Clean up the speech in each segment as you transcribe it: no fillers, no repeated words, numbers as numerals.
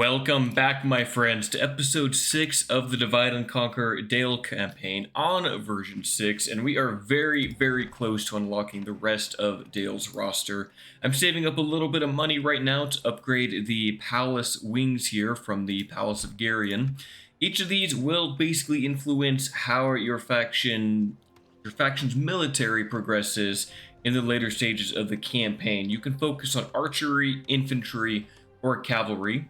Welcome back, my friends, to episode 6 of the Divide and Conquer Dale campaign on version 6, and we are very close to unlocking the rest of Dale's roster. I'm saving up a little bit of money right now to upgrade the palace wings here from the Palace of Garion. Each of these will basically influence how your faction's military progresses in the later stages of the campaign. You can focus on archery, infantry, or cavalry.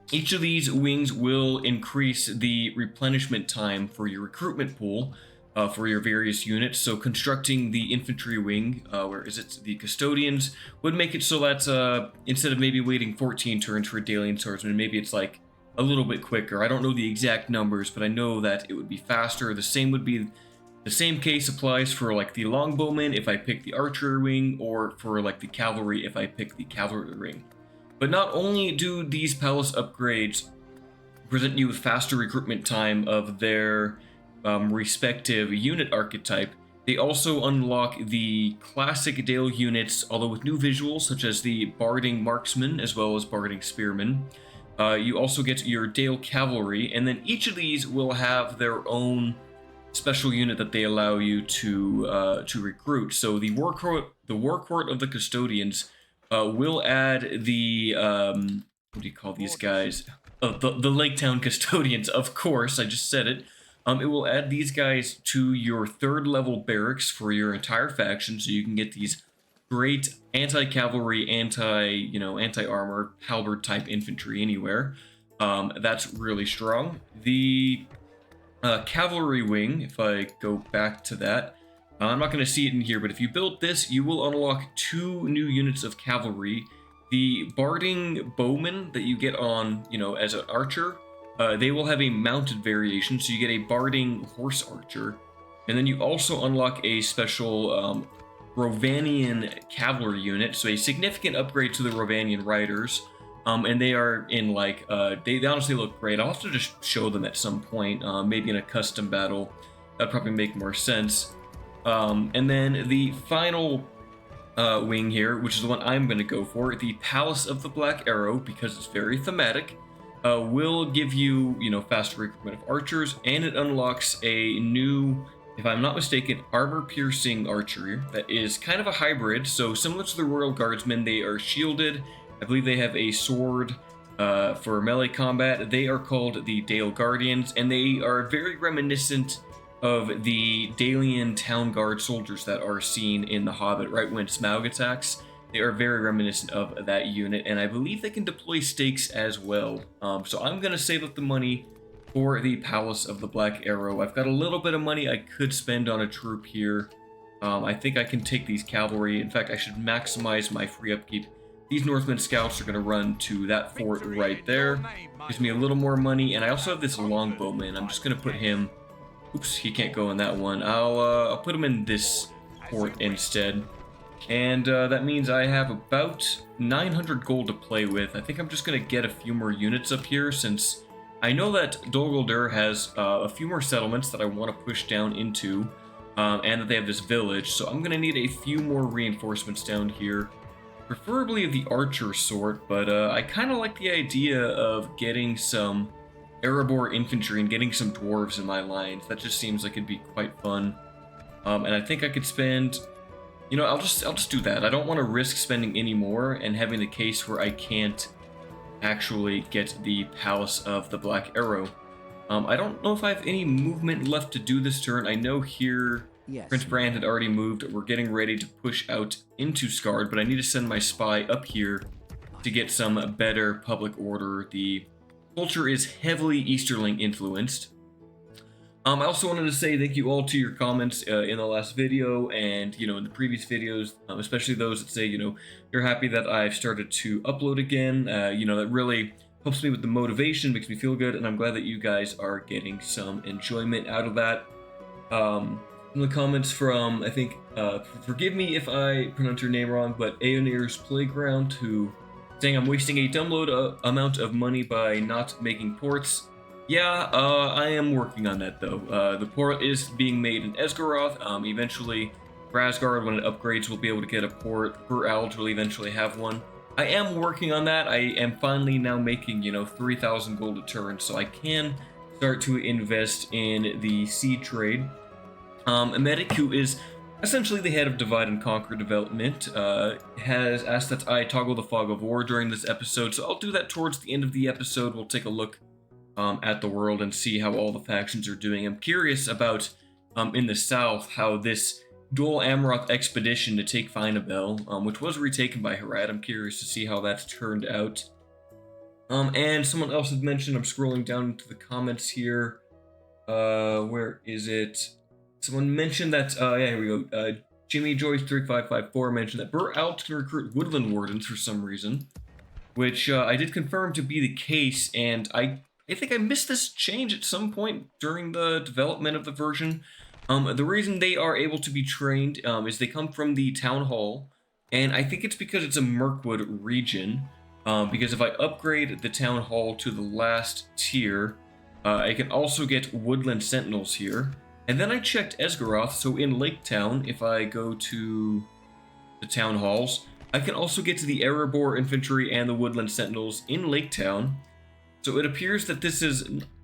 Each of these wings will increase the replenishment time for your recruitment pool for your various units. So constructing the infantry wing, the custodians, would make it so that instead of maybe waiting 14 turns for a Dalian swordsman, maybe it's like a little bit quicker. I don't know the exact numbers, but I know that it would be faster. The same case applies for like the longbowman if I pick the archery wing, or for like the cavalry if I pick the cavalry wing. But not only do these palace upgrades present you with faster recruitment time of their respective unit archetype, they also unlock the classic Dale units, although with new visuals such as the Barding Marksman as well as Barding Spearman. You also get your Dale Cavalry, and then each of these will have their own special unit that they allow you to recruit. So the War Court of the Custodians will add the what do you call these guys? The Lake Town Custodians, of course. I just said it. It will add these guys to your 3rd level barracks for your entire faction, so you can get these great anti-cavalry, anti-armor, halberd type infantry anywhere. That's really strong. The cavalry wing, if I go back to that, I'm not going to see it in here, but if you build this, you will unlock 2 new units of cavalry. The Barding Bowmen that you get on, as an archer, they will have a mounted variation, so you get a Barding Horse Archer. And then you also unlock a special Rovanian cavalry unit, so a significant upgrade to the Rovanian riders. And they are in they honestly look great. I'll have to just show them at some point, maybe in a custom battle. That'd probably make more sense. And then the final wing here, which is the one I'm going to go for, the Palace of the Black Arrow, because it's very thematic, will give you, faster recruitment of archers, and it unlocks a new, if I'm not mistaken, armor-piercing archery that is kind of a hybrid. So similar to the Royal Guardsmen, they are shielded. I believe they have a sword for melee combat. They are called the Dale Guardians, and they are very reminiscent of the Dalian town guard soldiers that are seen in The Hobbit right when Smaug attacks. They are very reminiscent of that unit, and I believe they can deploy stakes as well. So I'm going to save up the money for the Palace of the Black Arrow. I've got a little bit of money I could spend on a troop here. I think I can take these cavalry. In fact, I should maximize my free upkeep. These Northman scouts are going to run to that fort right there. Gives me a little more money, and I also have this longbowman. I'm just going to put him... Oops, he can't go in that one. I'll put him in this fort instead. And that means I have about 900 gold to play with. I think I'm just going to get a few more units up here, since I know that Dol Guldur has a few more settlements that I want to push down into, and that they have this village. So I'm going to need a few more reinforcements down here, preferably of the archer sort, but I kind of like the idea of getting some Erebor infantry and getting some dwarves in my lines. That just seems like it'd be quite fun. And I think I could spend, I'll just do that. I don't want to risk spending any more and having the case where I can't actually get the Palace of the Black Arrow. I don't know if I have any movement left to do this turn. I know here Prince Bran had already moved. We're getting ready to push out into Scarn, but I need to send my spy up here to get some better public order. The culture is heavily Easterling influenced. I also wanted to say thank you all to your comments in the last video and, in the previous videos, especially those that say, you're happy that I've started to upload again. That really helps me with the motivation, makes me feel good, and I'm glad that you guys are getting some enjoyment out of that. In the comments from, I think, forgive me if I pronounce your name wrong, but Aeonir's Playground, who saying I'm wasting a dumbload amount of money by not making ports. Yeah, I am working on that though. The port is being made in Esgaroth. Eventually, Rasgard, when it upgrades, will be able to get a port. Alge will eventually have one. I am working on that. I am finally now making, 3,000 gold a turn, so I can start to invest in the seed trade. A medic who is essentially the head of Divide and Conquer development has asked that I toggle the Fog of War during this episode, so I'll do that towards the end of the episode. We'll take a look at the world and see how all the factions are doing. I'm curious about in the south how this dual Amaroth expedition to take Finabel, which was retaken by Harad. I'm curious to see how that's turned out. And someone else had mentioned, I'm scrolling down into the comments here. Where is it? Someone mentioned that, yeah, here we go. Jimmy Joyce 3554 mentioned that Bur Alps can recruit woodland wardens for some reason, which I did confirm to be the case, and I think I missed this change at some point during the development of the version. The reason they are able to be trained is they come from the town hall, and I think it's because it's a Mirkwood region, because if I upgrade the town hall to the last tier, I can also get woodland sentinels here. And then I checked Esgaroth, so in Lake Town, if I go to the town halls, I can also get to the Erebor infantry and the woodland sentinels in Lake Town. So it appears that this is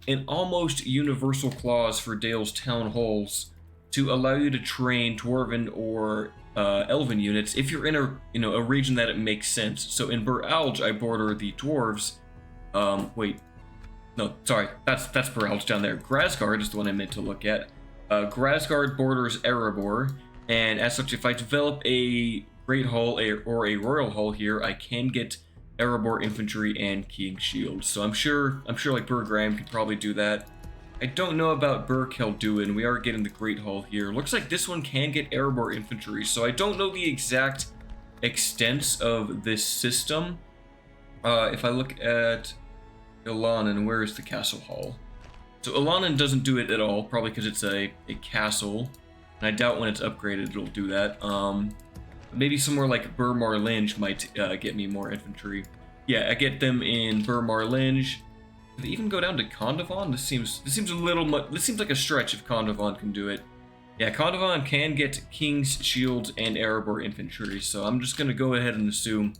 an almost universal clause for Dale's town halls to allow you to train Dwarven or Elven units if you're in a region that it makes sense. So in Bur Alge, I border the dwarves. Wait, no, sorry, that's Bur Alge down there. Grasgard is the one I meant to look at. Grasgard borders Erebor, and as such, if I develop a Great Hall or a Royal Hall here, I can get Erebor infantry and King Shield. So I'm sure like Bur Graham could probably do that. I don't know about Bur Kelduin. We are getting the Great Hall here. Looks like this one can get Erebor infantry, so I don't know the exact extents of this system. If I look at Ilanan, where is the Castle Hall? So Ilanan doesn't do it at all, probably because it's a castle, and I doubt when it's upgraded it'll do that. Maybe somewhere like Bur Marlinge might get me more infantry. Yeah, I get them in Bur Marlinge. Do they even go down to Condovon? This seems a little much. This seems like a stretch if Condovon can do it. Yeah, Condovon can get King's Shields and Erebor infantry, so I'm just gonna go ahead and assume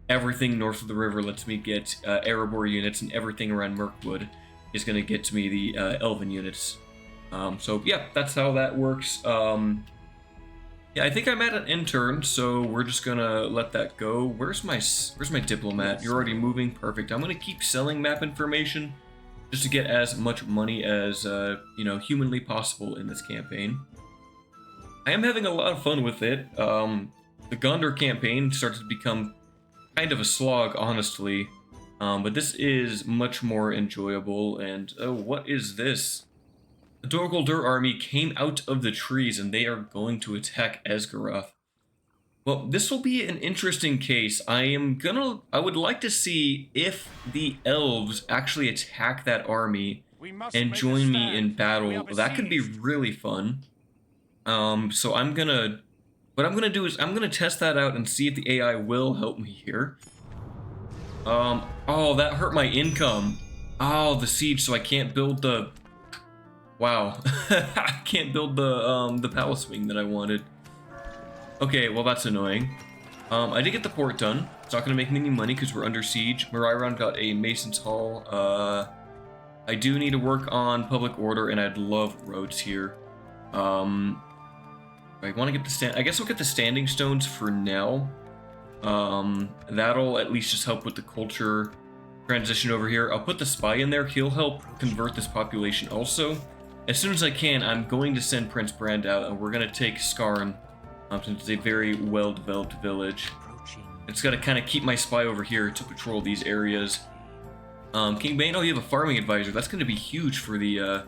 everything north of the river lets me get Erebor units, and everything around Mirkwood is gonna get to me the Elven units. So yeah, that's how that works. Yeah, I think I'm at an intern, so we're just gonna let that go. Where's my diplomat? You're already moving. Perfect. I'm gonna keep selling map information just to get as much money as humanly possible in this campaign. I am having a lot of fun with it. The Gondor campaign started to become kind of a slog, honestly, but this is much more enjoyable. And oh, what is this? The Dorguldur army came out of the trees and they are going to attack Esgaroth. Well, this will be an interesting case. I would like to see if the elves actually attack that army and join me in battle. That could be really fun. So what I'm gonna do is I'm gonna test that out and see if the AI will help me here. Oh, that hurt my income. Oh, the siege, so I can't build the... Wow, I can't build the palace wing that I wanted. Okay, well that's annoying. I did get the port done. It's not gonna make me any money because we're under siege. Mariron got a Mason's Hall. I do need to work on public order, and I'd love roads here. I want to get the I guess we'll get the standing stones for now. That'll at least just help with the culture transition over here. I'll put the spy in there. He'll help convert this population also. As soon as I can, I'm going to send Prince Brand out, and we're going to take Scarn, since it's a very well-developed village. It's got to kind of keep my spy over here to patrol these areas. King Bain, oh, you have a farming advisor. That's going to be huge for the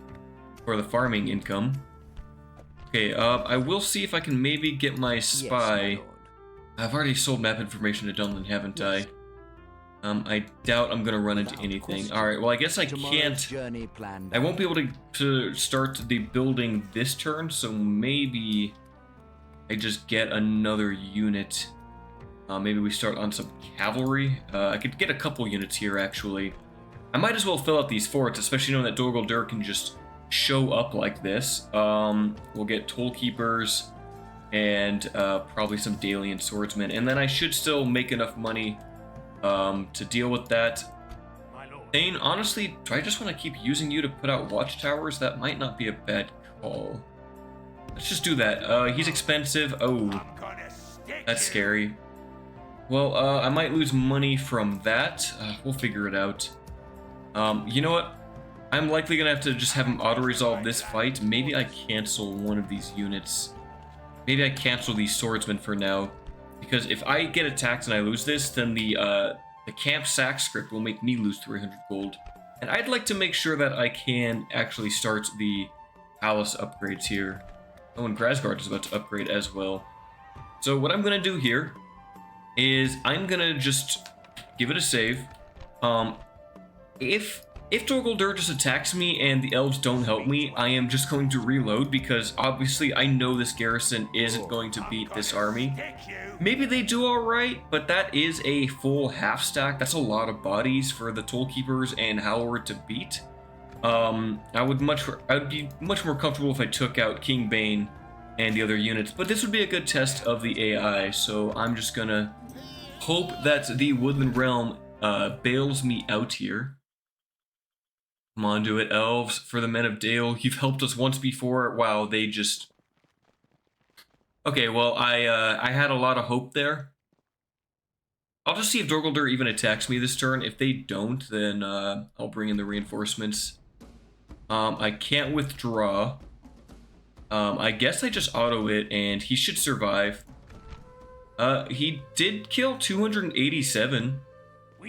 farming income. Okay, I will see if I can maybe get my spy. Yes, I've already sold map information to Dunlin, haven't I? I doubt I'm gonna run into anything. Alright, well I guess I can't... I won't be able to start the building this turn, so maybe I just get another unit. Maybe we start on some cavalry. I could get a couple units here, actually. I might as well fill out these forts, especially knowing that Dorguldur can just show up like this. We'll get toll keepers and probably some Dalian swordsmen, and then I should still make enough money to deal with that. Thain, honestly, do I just want to keep using you to put out watchtowers? That might not be a bad call. Let's just do that. He's expensive. Oh, that's scary. Well, I might lose money from that. We'll figure it out. You know what? I'm likely gonna have to just have him auto-resolve this fight. Maybe I cancel one of these units. Maybe I cancel these swordsmen for now. Because if I get attacked and I lose this, then the camp sack script will make me lose 300 gold. And I'd like to make sure that I can actually start the palace upgrades here. Oh, and Grasgard is about to upgrade as well. So what I'm gonna do here is I'm gonna just give it a save. If Dorguldur just attacks me and the elves don't help me, I am just going to reload because obviously I know this garrison isn't going to beat this army. Maybe they do alright, but that is a full half stack. That's a lot of bodies for the Tollkeepers and Halward to beat. I would be much more comfortable if I took out King Bain and the other units, but this would be a good test of the AI, so I'm just gonna hope that the Woodland Realm bails me out here. Come on, do it, elves, for the men of Dale. You've helped us once before. Wow, they just... Okay, well, I had a lot of hope there. I'll just see if Dorguldur even attacks me this turn. If they don't, then I'll bring in the reinforcements. I can't withdraw. I guess I just auto it, and he should survive. He did kill 287.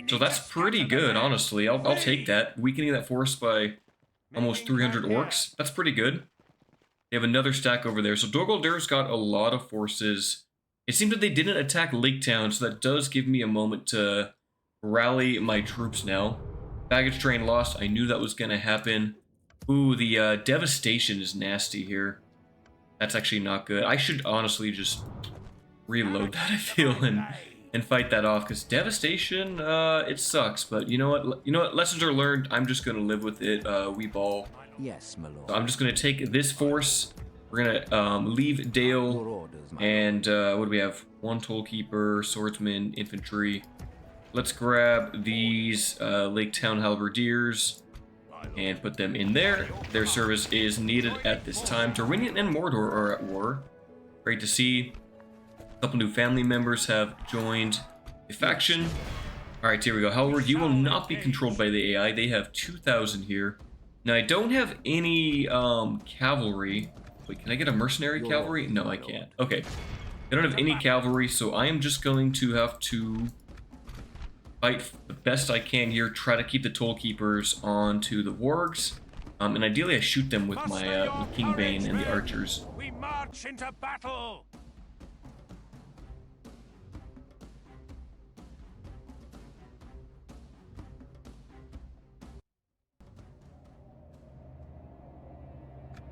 So that's pretty good, honestly. I'll take that. Weakening that force by almost 300 orcs. That's pretty good. They have another stack over there. So Dorguldur's got a lot of forces. It seems that they didn't attack Lake Town, so that does give me a moment to rally my troops now. Baggage train lost. I knew that was going to happen. Ooh, the devastation is nasty here. That's actually not good. I should honestly just reload that, I feel, and fight that off, because devastation, it sucks, but you know what, lessons are learned. I'm just gonna live with it. We ball. Yes, my lord. So I'm just gonna take this force. We're gonna leave Dale, and what do we have? One Tollkeeper, swordsman, infantry. Let's grab these Lake Town halberdiers and put them in there. Their service is needed at this time. Dorinian and Mordor are at war. Great to see. A couple new family members have joined the faction. Alright, here we go. Halward, you will not be controlled by the AI. They have 2,000 here. Now, I don't have any cavalry. Wait, can I get a mercenary cavalry? No, I can't. Okay. I don't have any cavalry, so I am just going to have to fight the best I can here. Try to keep the Tollkeepers onto the wargs. And ideally, I shoot them with my with King Bain and the archers. We march into battle!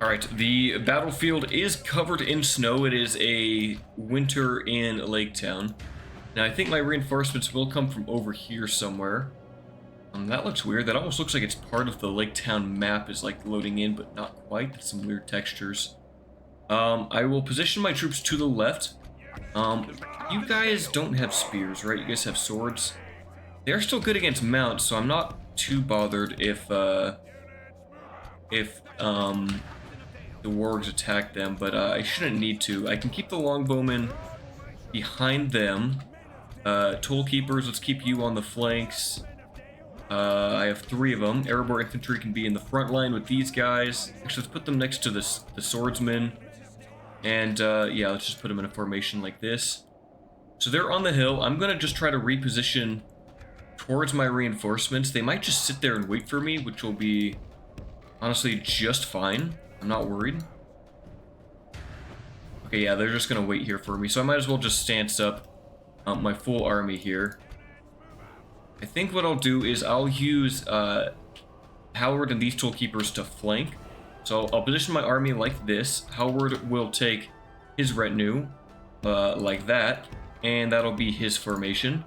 Alright, the battlefield is covered in snow. It is a winter in Lake Town. Now, I think my reinforcements will come from over here somewhere. That looks weird. That almost looks like it's part of the Lake Town map is like loading in, but not quite. That's some weird textures. I will position my troops to the left. You guys don't have spears, right? You guys have swords. They're still good against mounts, so I'm not too bothered if the wargs attack them, but I shouldn't need to. I can keep the longbowmen behind them. Tollkeepers, let's keep you on the flanks. I have 3 of them. Erebor infantry can be in the front line with these guys. Actually, let's put them next to the swordsmen. And yeah, let's just put them in a formation like this. So they're on the hill. I'm gonna just try to reposition towards my reinforcements. They might just sit there and wait for me, which will be honestly just fine. I'm not worried. Okay, yeah, they're just gonna wait here for me, so I might as well just stance up my full army here. I think what I'll do is I'll use Halward and these Tollkeepers to flank. So I'll position my army like this. Halward will take his retinue like that, and that'll be his formation.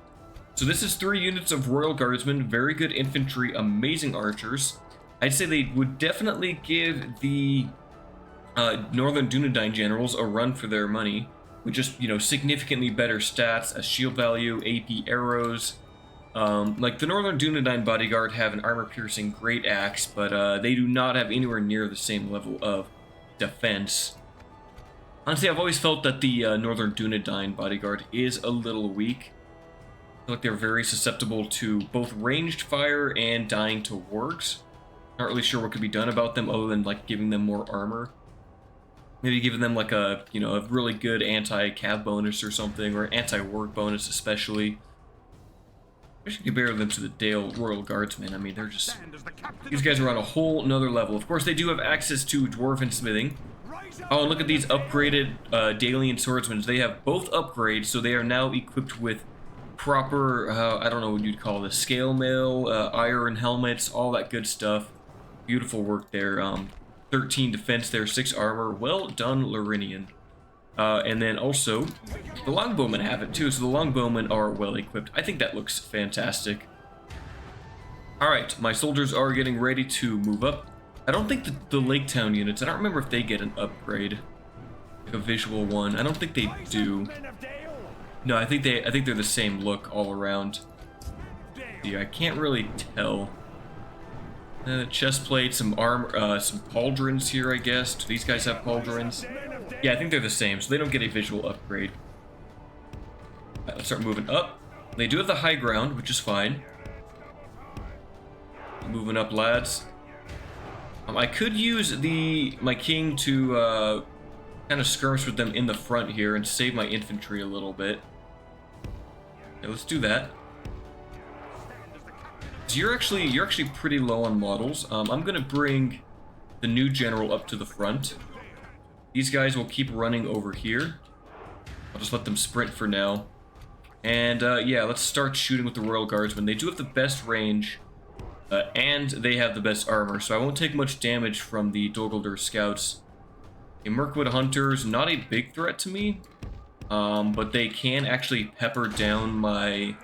So this is 3 units of Royal Guardsmen, very good infantry, amazing archers. I'd say they would definitely give the Northern Dunedain generals a run for their money, with just, you know, significantly better stats, a shield value, AP arrows, Like the Northern Dunedain bodyguard have an armor-piercing great axe, but they do not have anywhere near the same level of defense. Honestly, I've always felt that the Northern Dunedain bodyguard is a little weak. I feel like they're very susceptible to both ranged fire and dying to wargs. Not really sure what could be done about them other than like giving them more armor. Maybe giving them like a, you know, a really good anti-cav bonus or something, or anti-warg bonus especially. I should compare them to the Dale Royal Guardsmen. I mean, they're just... These guys are on a whole nother level. Of course, they do have access to Dwarven Smithing. Oh, and look at these upgraded Dalian Swordsmen. They have both upgrades, so they are now equipped with proper, I don't know what you'd call this, scale mail, iron helmets, all that good stuff. Beautiful work there. 13 defense there, 6 armor. Well done, Lorinian. And then also, the Longbowmen have it too, so the Longbowmen are well equipped. I think that looks fantastic. Alright, my soldiers are getting ready to move up. I don't think the Lake Town units, I don't remember if they get an upgrade. Like a visual one. I don't think they do. No, I think they're the same look all around. Yeah, I can't really tell. Chest plate, some armor, some pauldrons here, I guess. Do these guys have pauldrons? Yeah, I think they're the same, so they don't get a visual upgrade. Let's start moving up. They do have the high ground, which is fine. Moving up, lads. I could use my king to kind of skirmish with them in the front here and save my infantry a little bit. Yeah, let's do that. So you're actually pretty low on models. I'm gonna bring the new general up to the front. These guys will keep running over here. I'll just let them sprint for now. And yeah, let's start shooting with the Royal Guardsmen. They do have the best range, and they have the best armor, so I won't take much damage from the Dogoldur scouts. The Mirkwood Hunters, not a big threat to me, but they can actually pepper down my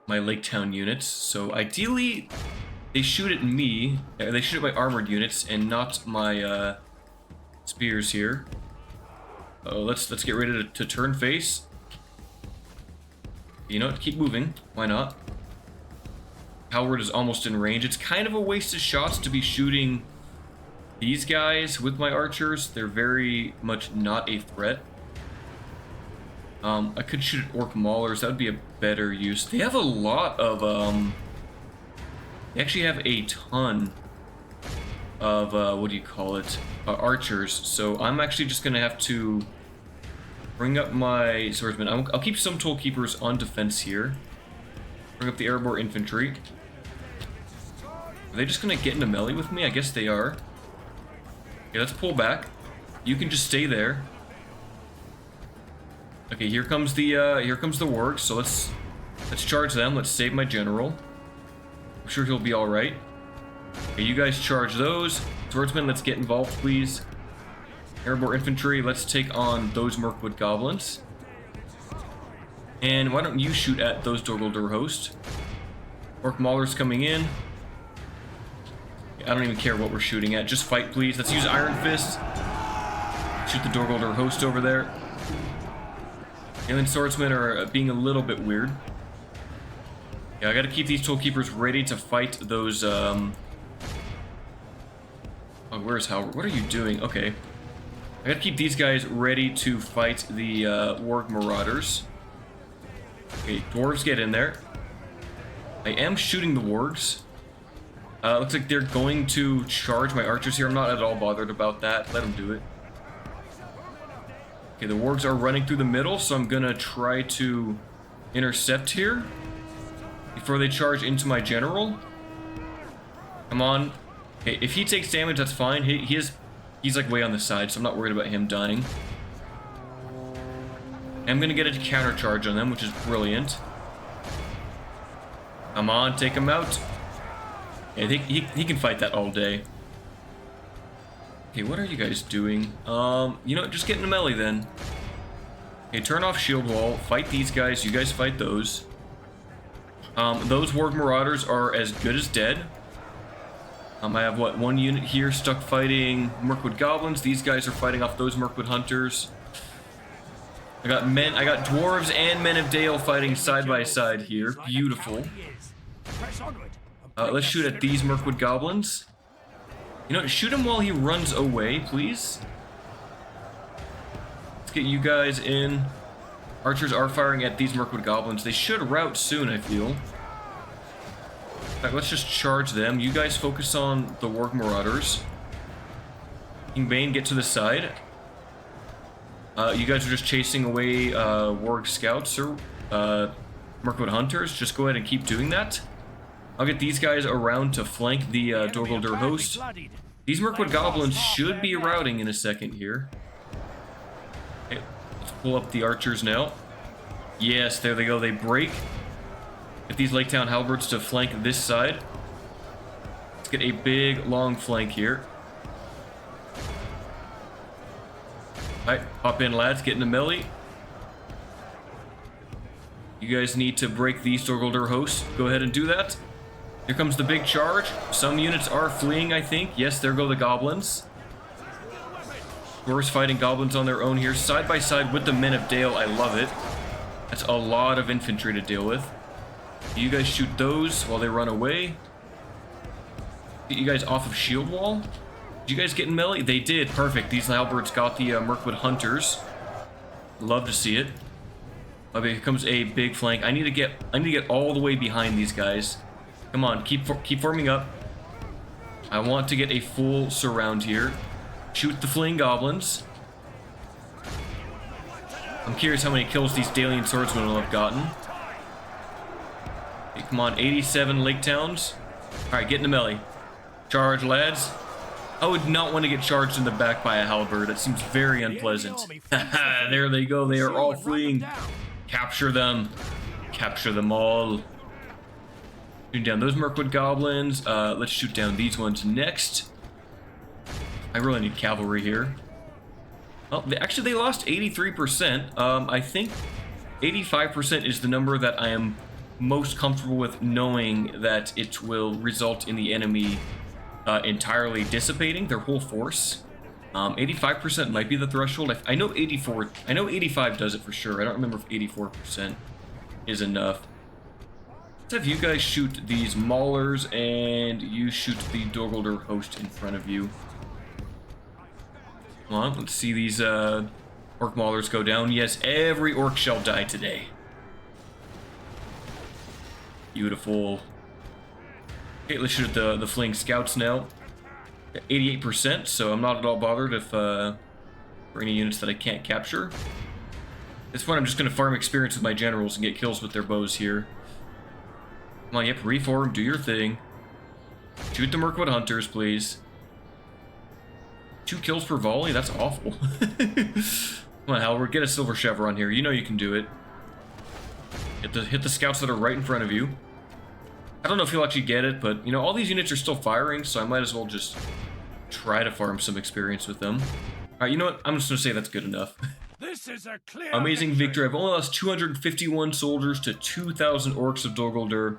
my Lake Town units. So ideally, they shoot at me. They shoot at my armored units and not my spears here. Let's get ready to turn face. You know, keep moving. Why not? Howard is almost in range. It's kind of a waste of shots to be shooting these guys with my archers. They're very much not a threat. I could shoot at Orc Maulers. That would be a better use. They have a lot of, they actually have a ton of, what do you call it? Archers. So I'm actually just going to have to bring up my swordsmen. I'll keep some Toll Keepers on defense here. Bring up the Airborne Infantry. Are they just going to get into melee with me? I guess they are. Okay, let's pull back. You can just stay there. Okay, here comes the wargs. So let's charge them. Let's save my general. I'm sure he'll be all right. Okay, you guys charge those. Swordsmen, let's get involved, please. Airborne Infantry, let's take on those Mirkwood Goblins. And why don't you shoot at those Dogoldur hosts? Orc Maulers coming in. I don't even care what we're shooting at. Just fight, please. Let's use Iron Fist. Shoot the Dogoldur host over there. Alien Swordsmen are being a little bit weird. Yeah, I gotta keep these Toll Keepers ready to fight those, Oh, where's Howard? What are you doing? Okay. I gotta keep these guys ready to fight the, Warg Marauders. Okay, Dwarves get in there. I am shooting the Wargs. Looks like they're going to charge my archers here. I'm not at all bothered about that. Let them do it. Okay, the wargs are running through the middle, so I'm gonna try to intercept here before they charge into my general. Come on. Okay, if he takes damage, that's fine. He's like way on the side, so I'm not worried about him dying. I'm gonna get a counter charge on them, which is brilliant. Come on, take him out. Yeah, I think he can fight that all day. Okay, what are you guys doing? You know, just get in the melee then. Okay, turn off shield wall. Fight these guys. You guys fight those. Those Warg Marauders are as good as dead. I have, what, one unit here stuck fighting Mirkwood Goblins. These guys are fighting off those Mirkwood Hunters. I got dwarves and men of Dale fighting side by side here. Beautiful. Let's shoot at these Mirkwood goblins. You know, shoot him while he runs away, please. Let's get you guys in. Archers are firing at these Mirkwood goblins. They should rout soon, I feel. In fact, let's just charge them. You guys focus on the Warg Marauders. King Bain, get to the side. You guys are just chasing away Warg Scouts or Mirkwood Hunters. Just go ahead and keep doing that. I'll get these guys around to flank the Dorguldur host. These Mirkwood Goblins should be routing in a second here. Okay, let's pull up the archers now. Yes, there they go. They break. Get these Lake Town Halberds to flank this side. Let's get a big, long flank here. Alright, hop in, lads. Get in the melee. You guys need to break these Dorguldur hosts. Go ahead and do that. Here comes the big charge. Some units are fleeing, I think. Yes, there go the goblins. Dwarves fighting goblins on their own here, side by side with the men of Dale. I love it. That's a lot of infantry to deal with. You guys shoot those while they run away. Get you guys off of shield wall. Did you guys get in melee? They did. Perfect. These halberds got the Mirkwood Hunters. Love to see it. Okay, here comes a big flank. I need to get all the way behind these guys. Come on, keep forming up. I want to get a full surround here. Shoot the fleeing goblins. I'm curious how many kills these Dalian swordsmen will have gotten. Okay, come on, 87 Lake Towns. Alright, get in the melee. Charge, lads. I would not want to get charged in the back by a halberd. That seems very unpleasant. There they go. They are all fleeing. Capture them. Capture them all. Shooting down those Mirkwood goblins. Let's shoot down these ones next. I really need cavalry here. Oh, actually, they lost 83%. I think 85% is the number that I am most comfortable with, knowing that it will result in the enemy entirely dissipating their whole force. 85% might be the threshold. I know 84. I know 85 does it for sure. I don't remember if 84% is enough. Let's have you guys shoot these maulers, and you shoot the Dorguldur host in front of you. Come on, let's see these orc maulers go down. Yes, every orc shall die today. Beautiful. Okay, let's shoot at the fleeing scouts now. 88%, so I'm not at all bothered if for any units that I can't capture. At this point, I'm just going to farm experience with my generals and get kills with their bows here. Come on, yep, reform, do your thing. Shoot the Mirkwood Hunters, please. 2 kills per volley? That's awful. Come on, Halberd, get a silver chevron here. You know you can do it. Hit the scouts that are right in front of you. I don't know if you'll actually get it, but, you know, all these units are still firing, so I might as well just try to farm some experience with them. Alright, you know what? I'm just going to say that's good enough. This is a clear Amazing victory. I've only lost 251 soldiers to 2,000 orcs of Dorguldur.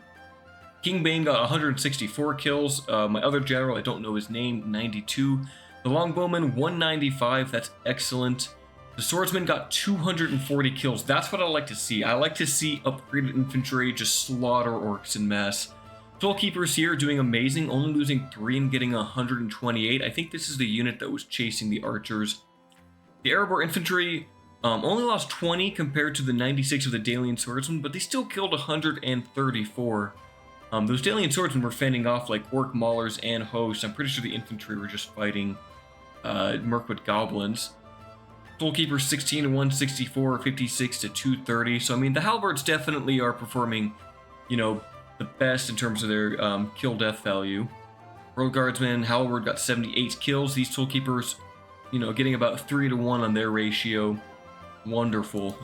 King Bain got 164 kills. My other general, I don't know his name, 92. The Longbowman, 195. That's excellent. The Swordsman got 240 kills. That's what I like to see. I like to see upgraded infantry just slaughter orcs in mass. Tollkeepers here doing amazing, only losing 3 and getting 128. I think this is the unit that was chasing the archers. The Erebor infantry only lost 20 compared to the 96 of the Dalian swordsmen, but they still killed 134. Those Dalian swordsmen were fending off like orc maulers and hosts. I'm pretty sure the infantry were just fighting Mirkwood goblins. Tollkeepers 16 to 164, 56 to 230. So I mean, the halberds definitely are performing, you know, the best in terms of their kill death value. Royal Guardsman, halberd got 78 kills. These Tollkeepers, you know, getting about 3 to 1 on their ratio. Wonderful.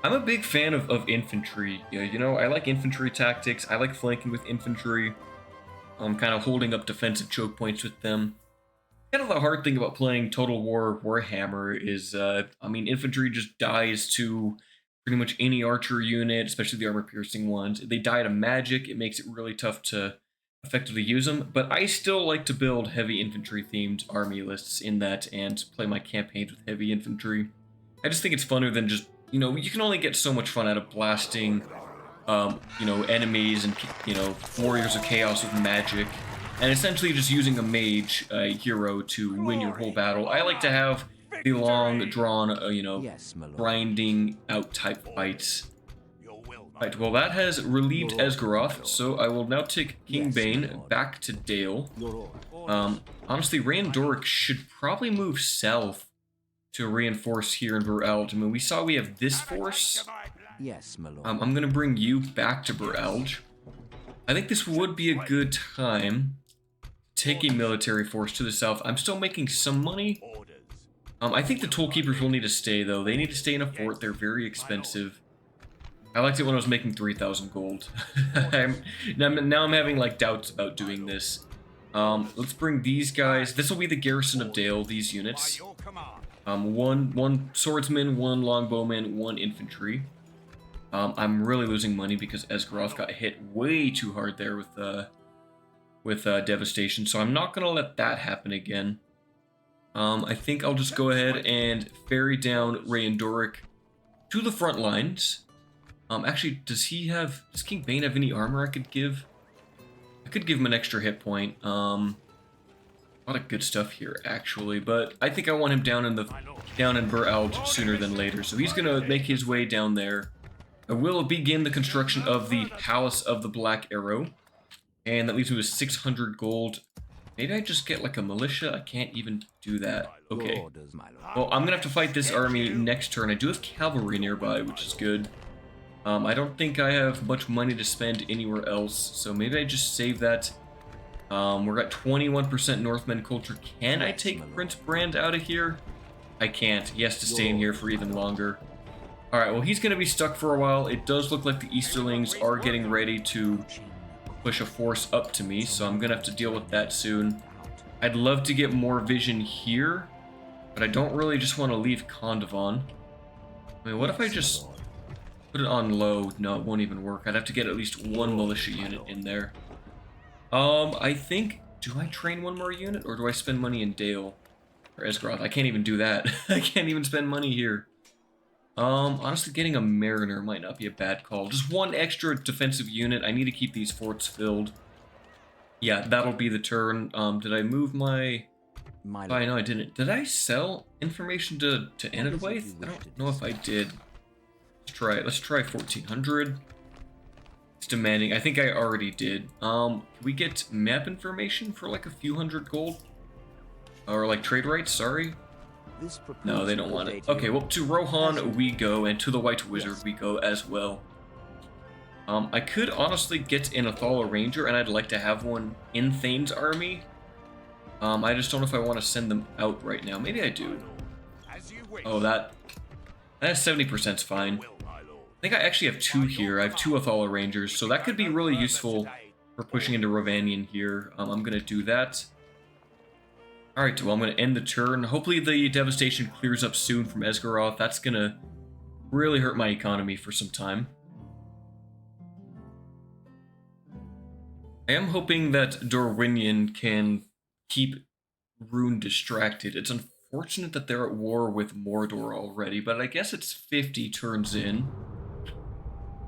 I'm a big fan of infantry. You know, I like infantry tactics. I like flanking with infantry. I'm kind of holding up defensive choke points with them. Kind of the hard thing about playing Total War Warhammer is, I mean, infantry just dies to pretty much any archer unit, especially the armor-piercing ones. They die to magic. It makes it really tough to effectively use them. But I still like to build heavy infantry-themed army lists in that and play my campaigns with heavy infantry. I just think it's funner than just, you know, you can only get so much fun out of blasting, you know, enemies and, you know, warriors of chaos with magic, and essentially just using a mage hero to win your whole battle. I like to have the long, drawn, you know, grinding out type fights. Right, well, that has relieved Esgaroth, so I will now take King Bain back to Dale. Honestly, Randoric should probably move south to reinforce here in Bureld. I mean, we saw we have this force. Yes, my lord. I'm going to bring you back to Bureld. I think this would be a good time to take a military force to the south. I'm still making some money. I think the Tollkeepers will need to stay, though. They need to stay in a fort. They're very expensive. I liked it when I was making 3,000 gold. Now I'm having, like, doubts about doing this. Let's bring these guys. This will be the garrison of Dale, these units. One swordsman, one longbowman, one infantry. I'm really losing money because Esgaroth got hit way too hard there with devastation, so I'm not going to let that happen again. I think I'll just go ahead and ferry down Randoric to the front lines. Actually, does King Bain have any armor I could give? I could give him an extra hit point. A lot of good stuff here, actually, but I think I want him down in Bureld sooner than later, so he's gonna make his way down there. I will begin the construction of the Palace of the Black Arrow, and that leaves me with 600 gold. Maybe I just get like a militia? I can't even do that. Okay. Well, I'm gonna have to fight this army next turn. I do have cavalry nearby, which is good. I don't think I have much money to spend anywhere else, so maybe I just save that. We're at 21% Northman culture. Can I take Prince Brand out of here? I can't. He has to stay in here for even longer. Alright, well, he's going to be stuck for a while. It does look like the Easterlings are getting ready to push a force up to me, so I'm going to have to deal with that soon. I'd love to get more vision here, but I don't really just want to leave Kondavon. I mean, what if I just put it on low? No, it won't even work. I'd have to get at least one militia unit in there. I think, do I train one more unit, or do I spend money in Dale? Or Esgaroth? I can't even do that. I can't even spend money here. Honestly, getting a Mariner might not be a bad call. Just one extra defensive unit. I need to keep these forts filled. Yeah, that'll be the turn. Did I move my... Oh, no, I didn't. Did I sell information to Anadwaith? I don't know if I did. Let's try it. Let's try 1,400. It's demanding. I think I already did. Can we get map information for like a few hundred gold? Or like trade rights, sorry. No, they don't want it. Okay, well, to Rohan we go, and to the White Wizard we go as well. I could honestly get an Athala Ranger, and I'd like to have one in Thain's army. I just don't know if I want to send them out right now. Maybe I do. Oh, that 70% is fine. I think I actually have two here. I have two Athala Rangers, so that could be really useful for pushing into Rovanion here. I'm going to do that. Alright, well, I'm going to end the turn. Hopefully the devastation clears up soon from Esgaroth. That's going to really hurt my economy for some time. I am hoping that Dorwinion can keep Rune distracted. It's unfortunate that they're at war with Mordor already, but I guess it's 50 turns in.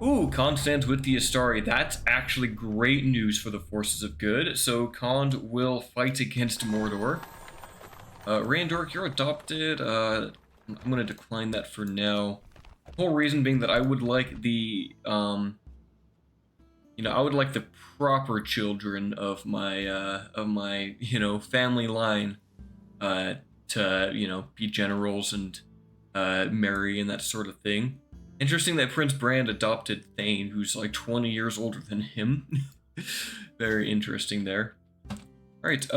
Ooh, Khan stands with the Astari. That's actually great news for the forces of good. So Khan will fight against Mordor. Randoric, you're adopted. I'm going to decline that for now. The whole reason being that I would like the, I would like the proper children of my, family line, to, be generals and, marry and that sort of thing. Interesting that Prince Brand adopted Thain, who's like 20 years older than him. Very interesting there. Alright,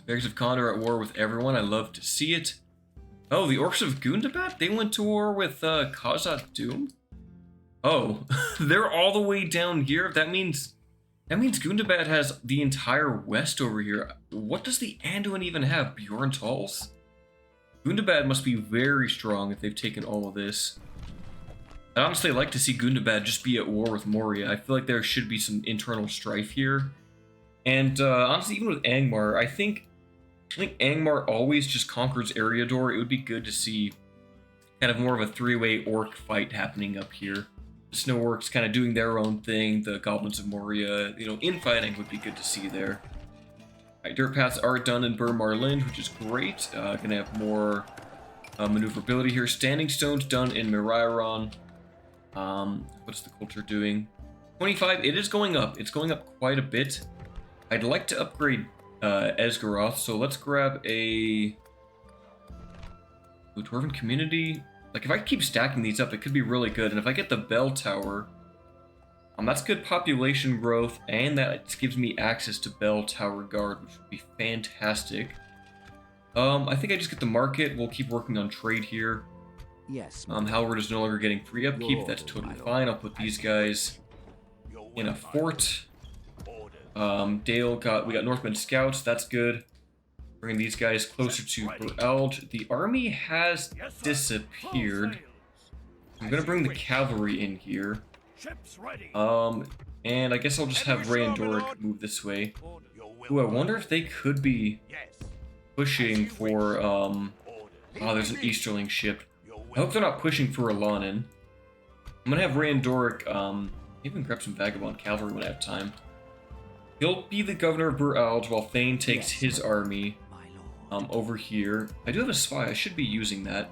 Bears of Khan are at war with everyone. I love to see it. Oh, the Orcs of Gundabad? They went to war with Khazad Doom? Oh, they're all the way down here? That means Gundabad has the entire west over here. What does the Anduin even have? Bjorntal's? Gundabad must be very strong if they've taken all of this. I'd honestly like to see Gundabad just be at war with Moria. I feel like there should be some internal strife here. And honestly, even with Angmar, I think Angmar always just conquers Eriador. It would be good to see kind of more of a three-way orc fight happening up here. The snow orcs kind of doing their own thing. The goblins of Moria, you know, infighting would be good to see there. Alright, dirt paths are done in Bur Marlind, which is great. Gonna have more maneuverability here. Standing stones done in Mirairon. What's the culture doing? 25, it is going up. It's going up quite a bit. I'd like to upgrade Esgaroth, so let's grab a Dwarven Community. Like, if I keep stacking these up, it could be really good. And if I get the Bell Tower, that's good population growth, and that gives me access to Bell Tower Guard, which would be fantastic. I think I just get the market. We'll keep working on trade here. Yes. Halward is no longer getting free upkeep. That's totally fine. I'll put these guys in a fort. Dale we got Northman Scouts. That's good. Bring these guys closer to Bureld. The army has disappeared. I'm gonna bring the cavalry in here. And I guess I'll just have Ray and Doric move this way. Ooh, I wonder if they could be pushing for, oh, there's an Easterling ship. I hope they're not pushing for Alanin. I'm gonna have Ray and Doric, even grab some Vagabond Cavalry when I have time. He'll be the governor of Bureld while Thain takes his army, over here. I do have a spy, I should be using that.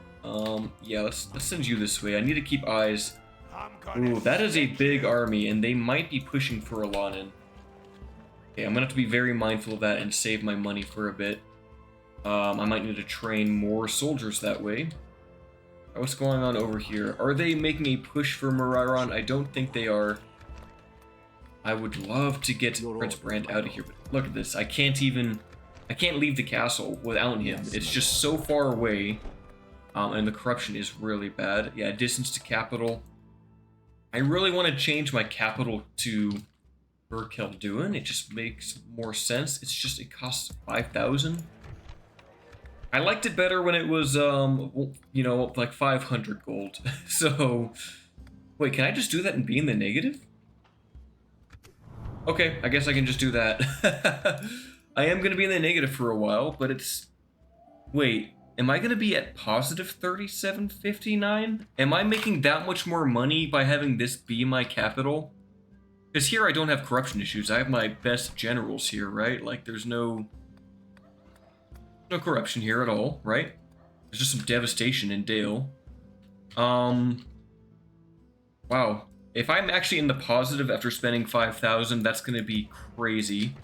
Yeah, let's send you this way. I need to keep eyes. Ooh, that is a big army, and they might be pushing for Alanin. Okay, I'm gonna have to be very mindful of that and save my money for a bit. I might need to train more soldiers that way. What's going on over here? Are they making a push for Mirairon? I don't think they are. I would love to get Prince Brand out of here, but look at this. I can't leave the castle without him. It's just so far away, and the corruption is really bad. Yeah, distance to capital. I really want to change my capital to Berkelduin. It just makes more sense. It's just, it costs 5,000. I liked it better when it was, you know, like 500 gold. So, wait, can I just do that and be in the negative? Okay, I guess I can just do that. I am going to be in the negative for a while, but it's... Wait, am I going to be at positive 3759? Am I making that much more money by having this be my capital? Because here I don't have corruption issues. I have my best generals here, right? Like, there's no corruption here at all, right? There's just some devastation in Dale. Wow. If I'm actually in the positive after spending 5,000, that's going to be crazy.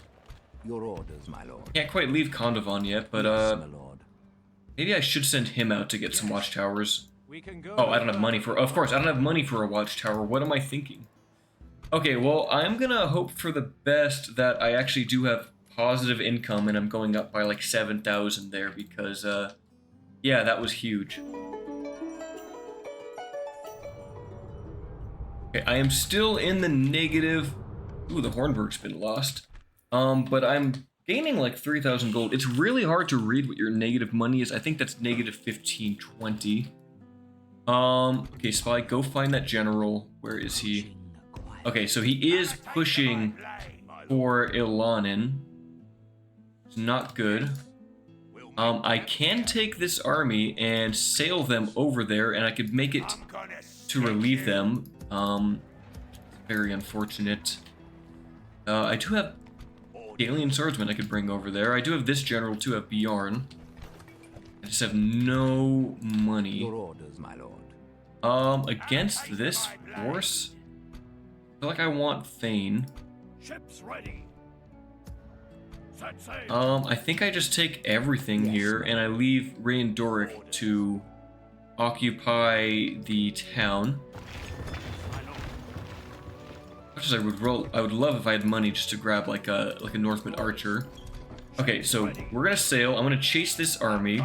Your orders, my lord. Can't quite leave Kondovan yet, but Yes, my lord. maybe I should send him out to get some watchtowers. We can go. Oh, I don't have money for... Of course, I don't have money for a watchtower. What am I thinking? Okay, well, I'm gonna hope for the best that I actually do have positive income and I'm going up by like 7,000 there because, yeah, that was huge. Okay, I am still in the negative. Ooh, the Hornburg's been lost. But I'm gaining like 3,000 gold. It's really hard to read what your negative money is. I think that's negative 1520. Okay, Spy, go find that general. Where is he? Okay, so he is pushing for Ilanin. It's not good. I can take this army and sail them over there, and I could make it to relieve them. Very unfortunate. I do have alien swordsmen I could bring over there. I do have this general too, have Bjorn. I just have no money. Your orders, my lord. Against this force, I feel like I want Thain. Ships ready. Set sail. I think I just take everything here and I leave Ray and Doric to occupy the town. Much as I would love if I had money just to grab like a Northman archer. Okay, so we're gonna sail. I'm gonna chase this army,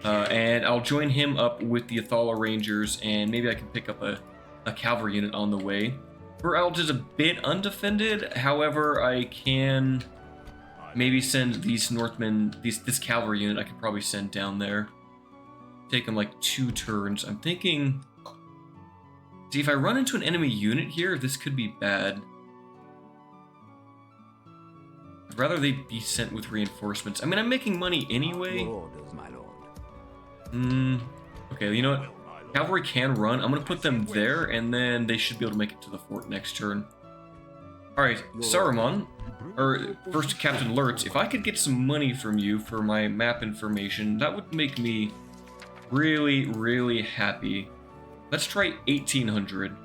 and I'll join him up with the Athala Rangers, and maybe I can pick up a cavalry unit on the way. Bureld is a bit undefended. However, I can maybe send these Northmen, this cavalry unit. I could probably send down there. Take them like 2 turns. I'm thinking. See, if I run into an enemy unit here, this could be bad. I'd rather they be sent with reinforcements. I mean, I'm making money anyway. Your orders, my lord. Okay, you know what? Cavalry can run. I'm gonna put them there, and then they should be able to make it to the fort next turn. Alright, Saruman, or first Captain Lurtz, if I could get some money from you for my map information, that would make me really, really happy. Let's try 1800.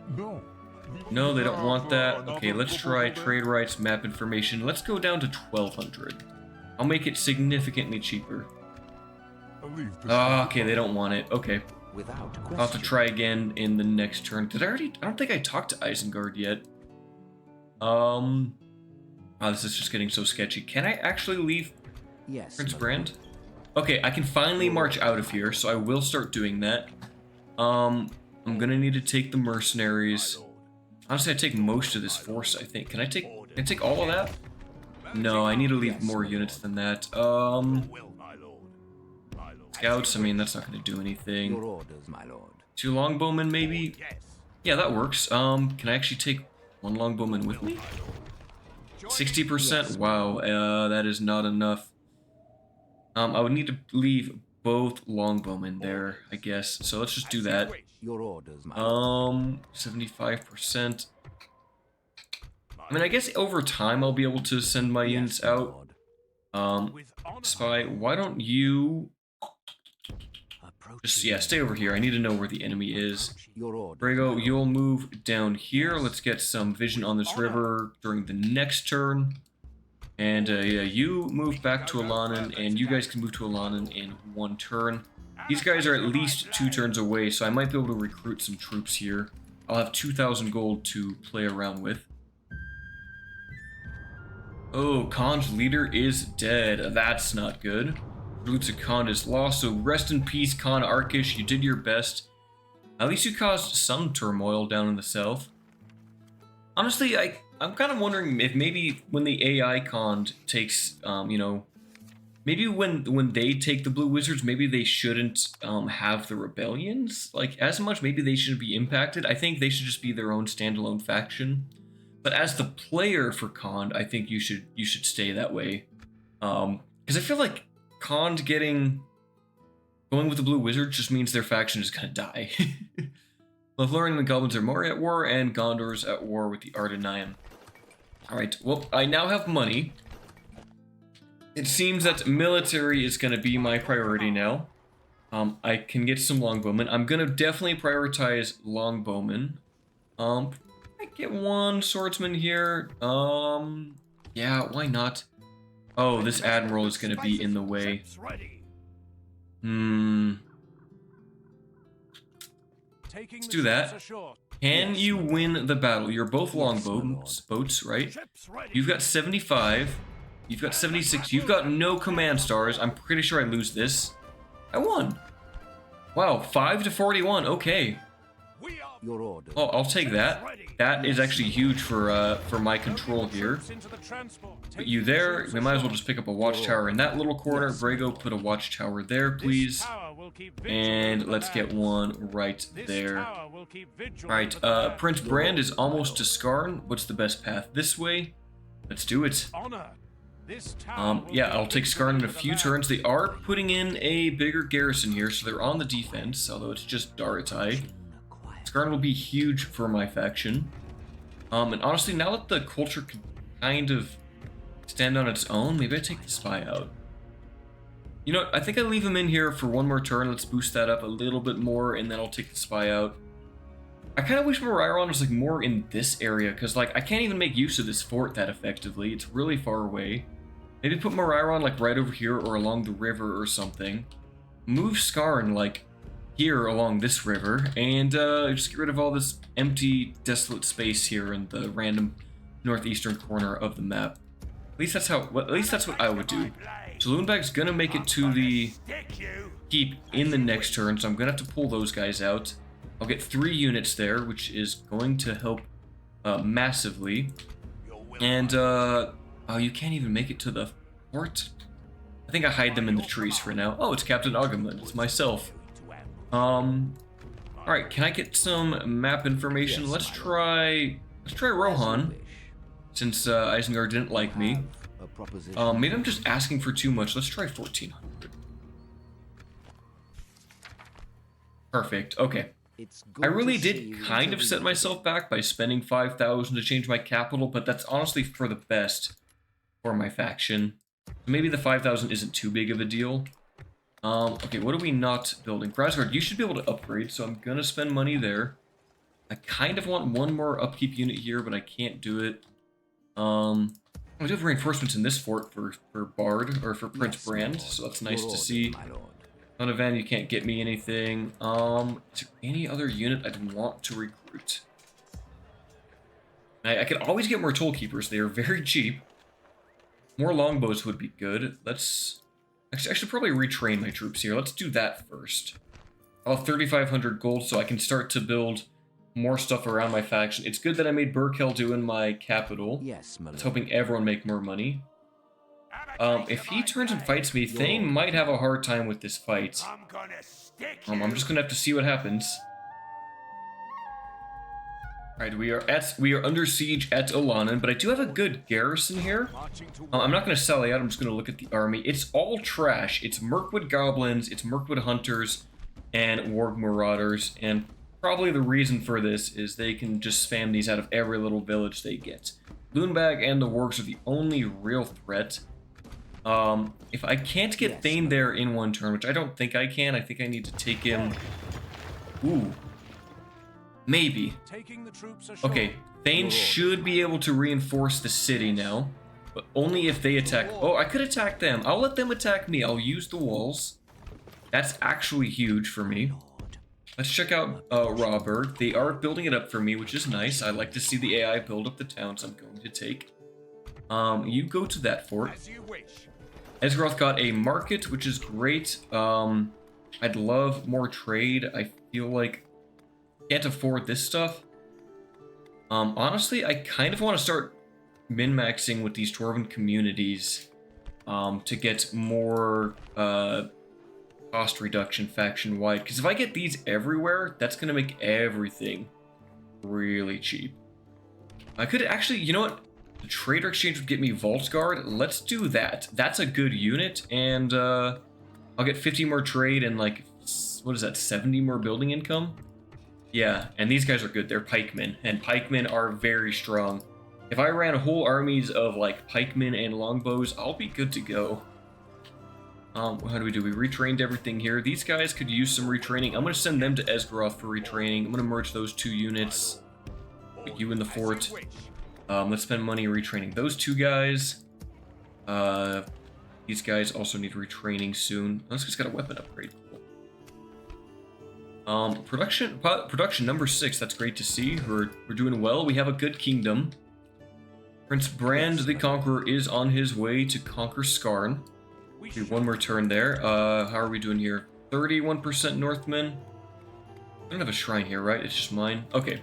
No, they don't want that. Okay, let's try trade rights, map information. Let's go down to 1200. I'll make it significantly cheaper. Okay, they don't want it. Okay. I'll have to try again in the next turn. Did I already? I don't think I talked to Isengard yet. Oh, this is just getting so sketchy. Can I actually leave Prince Brand? Okay, I can finally march out of here, so I will start doing that. I'm gonna need to take the mercenaries. Honestly, I take most of this force, I think. Can I take all of that? No, I need to leave more units than that. Scouts, I mean, that's not gonna do anything. 2 longbowmen, maybe? Yeah, that works. Can I actually take 1 longbowman with me? 60%? Wow, that is not enough. I would need to leave both longbowmen there, I guess. So let's just do that. 75%. I mean, I guess over time I'll be able to send my units out. Spy, why don't you just, yeah, stay over here. I need to know where the enemy is. Brago, you'll move down here. Let's get some vision on this river during the next turn. And yeah, you move back to Alanin, and you guys can move to Alanin in 1 turn. These guys are at least 2 turns away, so I might be able to recruit some troops here. I'll have 2,000 gold to play around with. Oh, Khan's leader is dead. That's not good. Roots of Khan is lost, so rest in peace, Khan Arkish. You did your best. At least you caused some turmoil down in the south. Honestly, I'm kind of wondering if maybe when the AI Khan takes, you know, maybe when they take the Blue Wizards, maybe they shouldn't have the rebellions like as much. Maybe they shouldn't be impacted. I think they should just be their own standalone faction. But as the player for Khan, I think you should stay that way, because I feel like Khan going with the Blue Wizards just means their faction is gonna die. Lothlorien and the Goblins are more at war, and Gondor's at war with the Ardennian. Alright, well, I now have money. It seems that military is gonna be my priority now. I can get some longbowmen. I'm gonna definitely prioritize longbowmen. I get 1 swordsman here. Yeah, why not? Oh, this admiral is gonna be in the way. Let's do that. Can you win the battle? You're both boats, right? You've got 75. You've got 76. You've got no command stars. I'm pretty sure I lose this. I won. Wow, 5 to 41. Okay. Oh, I'll take that. That is actually huge for my control here. Put you there. We might as well just pick up a watchtower in that little corner. Brago, put a watchtower there, please. And let's get 1 right there. Alright, Prince Brand is almost to Scarn. What's the best path? This way? Let's do it. Yeah, I'll take Scarn in a few turns. They are putting in a bigger garrison here, so they're on the defense, although it's just Daratai. Scarn will be huge for my faction. And honestly, now that the culture can kind of stand on its own, maybe I take the spy out. You know what, I think I leave him in here for 1 more turn. Let's boost that up a little bit more, and then I'll take the spy out. I kind of wish Morairon was like more in this area, because like I can't even make use of this fort that effectively. It's really far away. Maybe put Morairon like right over here or along the river or something. Move Scarn like here along this river, and just get rid of all this empty, desolate space here in the random northeastern corner of the map. At least that's what I would do. So Lunbag's gonna make it to the keep in the next turn, so I'm gonna have to pull those guys out. I'll get 3 units there, which is going to help massively. And oh, you can't even make it to the fort. I think I hide them in the trees for now. Oh, it's Captain Augimund. It's myself. Alright, can I get some map information? Let's try Rohan, since Isengard didn't like me. Maybe I'm just asking for too much. Let's try 1400. Perfect. Okay. It's I good really to see did you kind of set intervened myself again. back by spending 5,000 to change my capital, but that's honestly for the best for my faction. Maybe the 5,000 isn't too big of a deal. Okay, what are we not building? Grassguard, you should be able to upgrade, so I'm gonna spend money there. I kind of want one more upkeep unit here, but I can't do it. I do have reinforcements in this fort for Bard, or for Prince Yes, my Brand, lord. so that's Your nice to orders, see. my lord. Donovan, you can't get me anything. Is there any other unit I'd want to recruit? I could always get more toll keepers. They are very cheap. More longbows would be good. Let's... Actually, I should probably retrain my troops here. Let's do that first. I'll have 3,500 gold, so I can start to build more stuff around my faction. It's good that I made Burkel in my capital. Yes, my I was lord. hoping everyone make more money. If he turns and fights me, Thain Your might have a hard time with this fight. I'm gonna stick I'm just gonna have to see what happens. Alright, we are under siege at Ilanan, but I do have a good garrison here. I'm not gonna sell out, I'm just gonna look at the army. It's all trash. It's Mirkwood Goblins, it's Mirkwood Hunters, and Warg Marauders, and probably the reason for this is they can just spam these out of every little village they get. Lunbag and the Wargs are the only real threat. If I can't get Thain there in one turn, which I don't think I can, I think I need to take him... Ooh. Maybe. Okay, Thain should be able to reinforce the city now, but only if they attack... Oh, I could attack them. I'll let them attack me. I'll use the walls. That's actually huge for me. Let's check out Rawberg. They are building it up for me, which is nice. I like to see the AI build up the towns I'm going to take. You go to that fort. Esgaroth got a market, which is great. I'd love more trade. I feel like I can't afford this stuff. Honestly, I kind of want to start min-maxing with these Dwarven communities to get more cost reduction faction-wide. Because if I get these everywhere, that's going to make everything really cheap. I could actually, you know what? The Trader Exchange would get me Voltguard. Let's do that. That's a good unit, and I'll get 50 more trade and, like, what is that, 70 more building income? Yeah, and these guys are good. They're pikemen, and pikemen are very strong. If I ran whole armies of, like, pikemen and longbows, I'll be good to go. How do we do? We retrained everything here. These guys could use some retraining. I'm going to send them to Esgaroth for retraining. I'm going to merge those two units. Put you in the fort. Let's spend money retraining those two guys. These guys also need retraining soon. Let's just get a weapon upgrade. Cool. Production number 6. That's great to see. We're doing well. We have a good kingdom. Prince Brand the Conqueror is on his way to conquer Scarn. Do one more turn there. How are we doing here? 31% Northmen. I don't have a shrine here, right? It's just mine. Okay.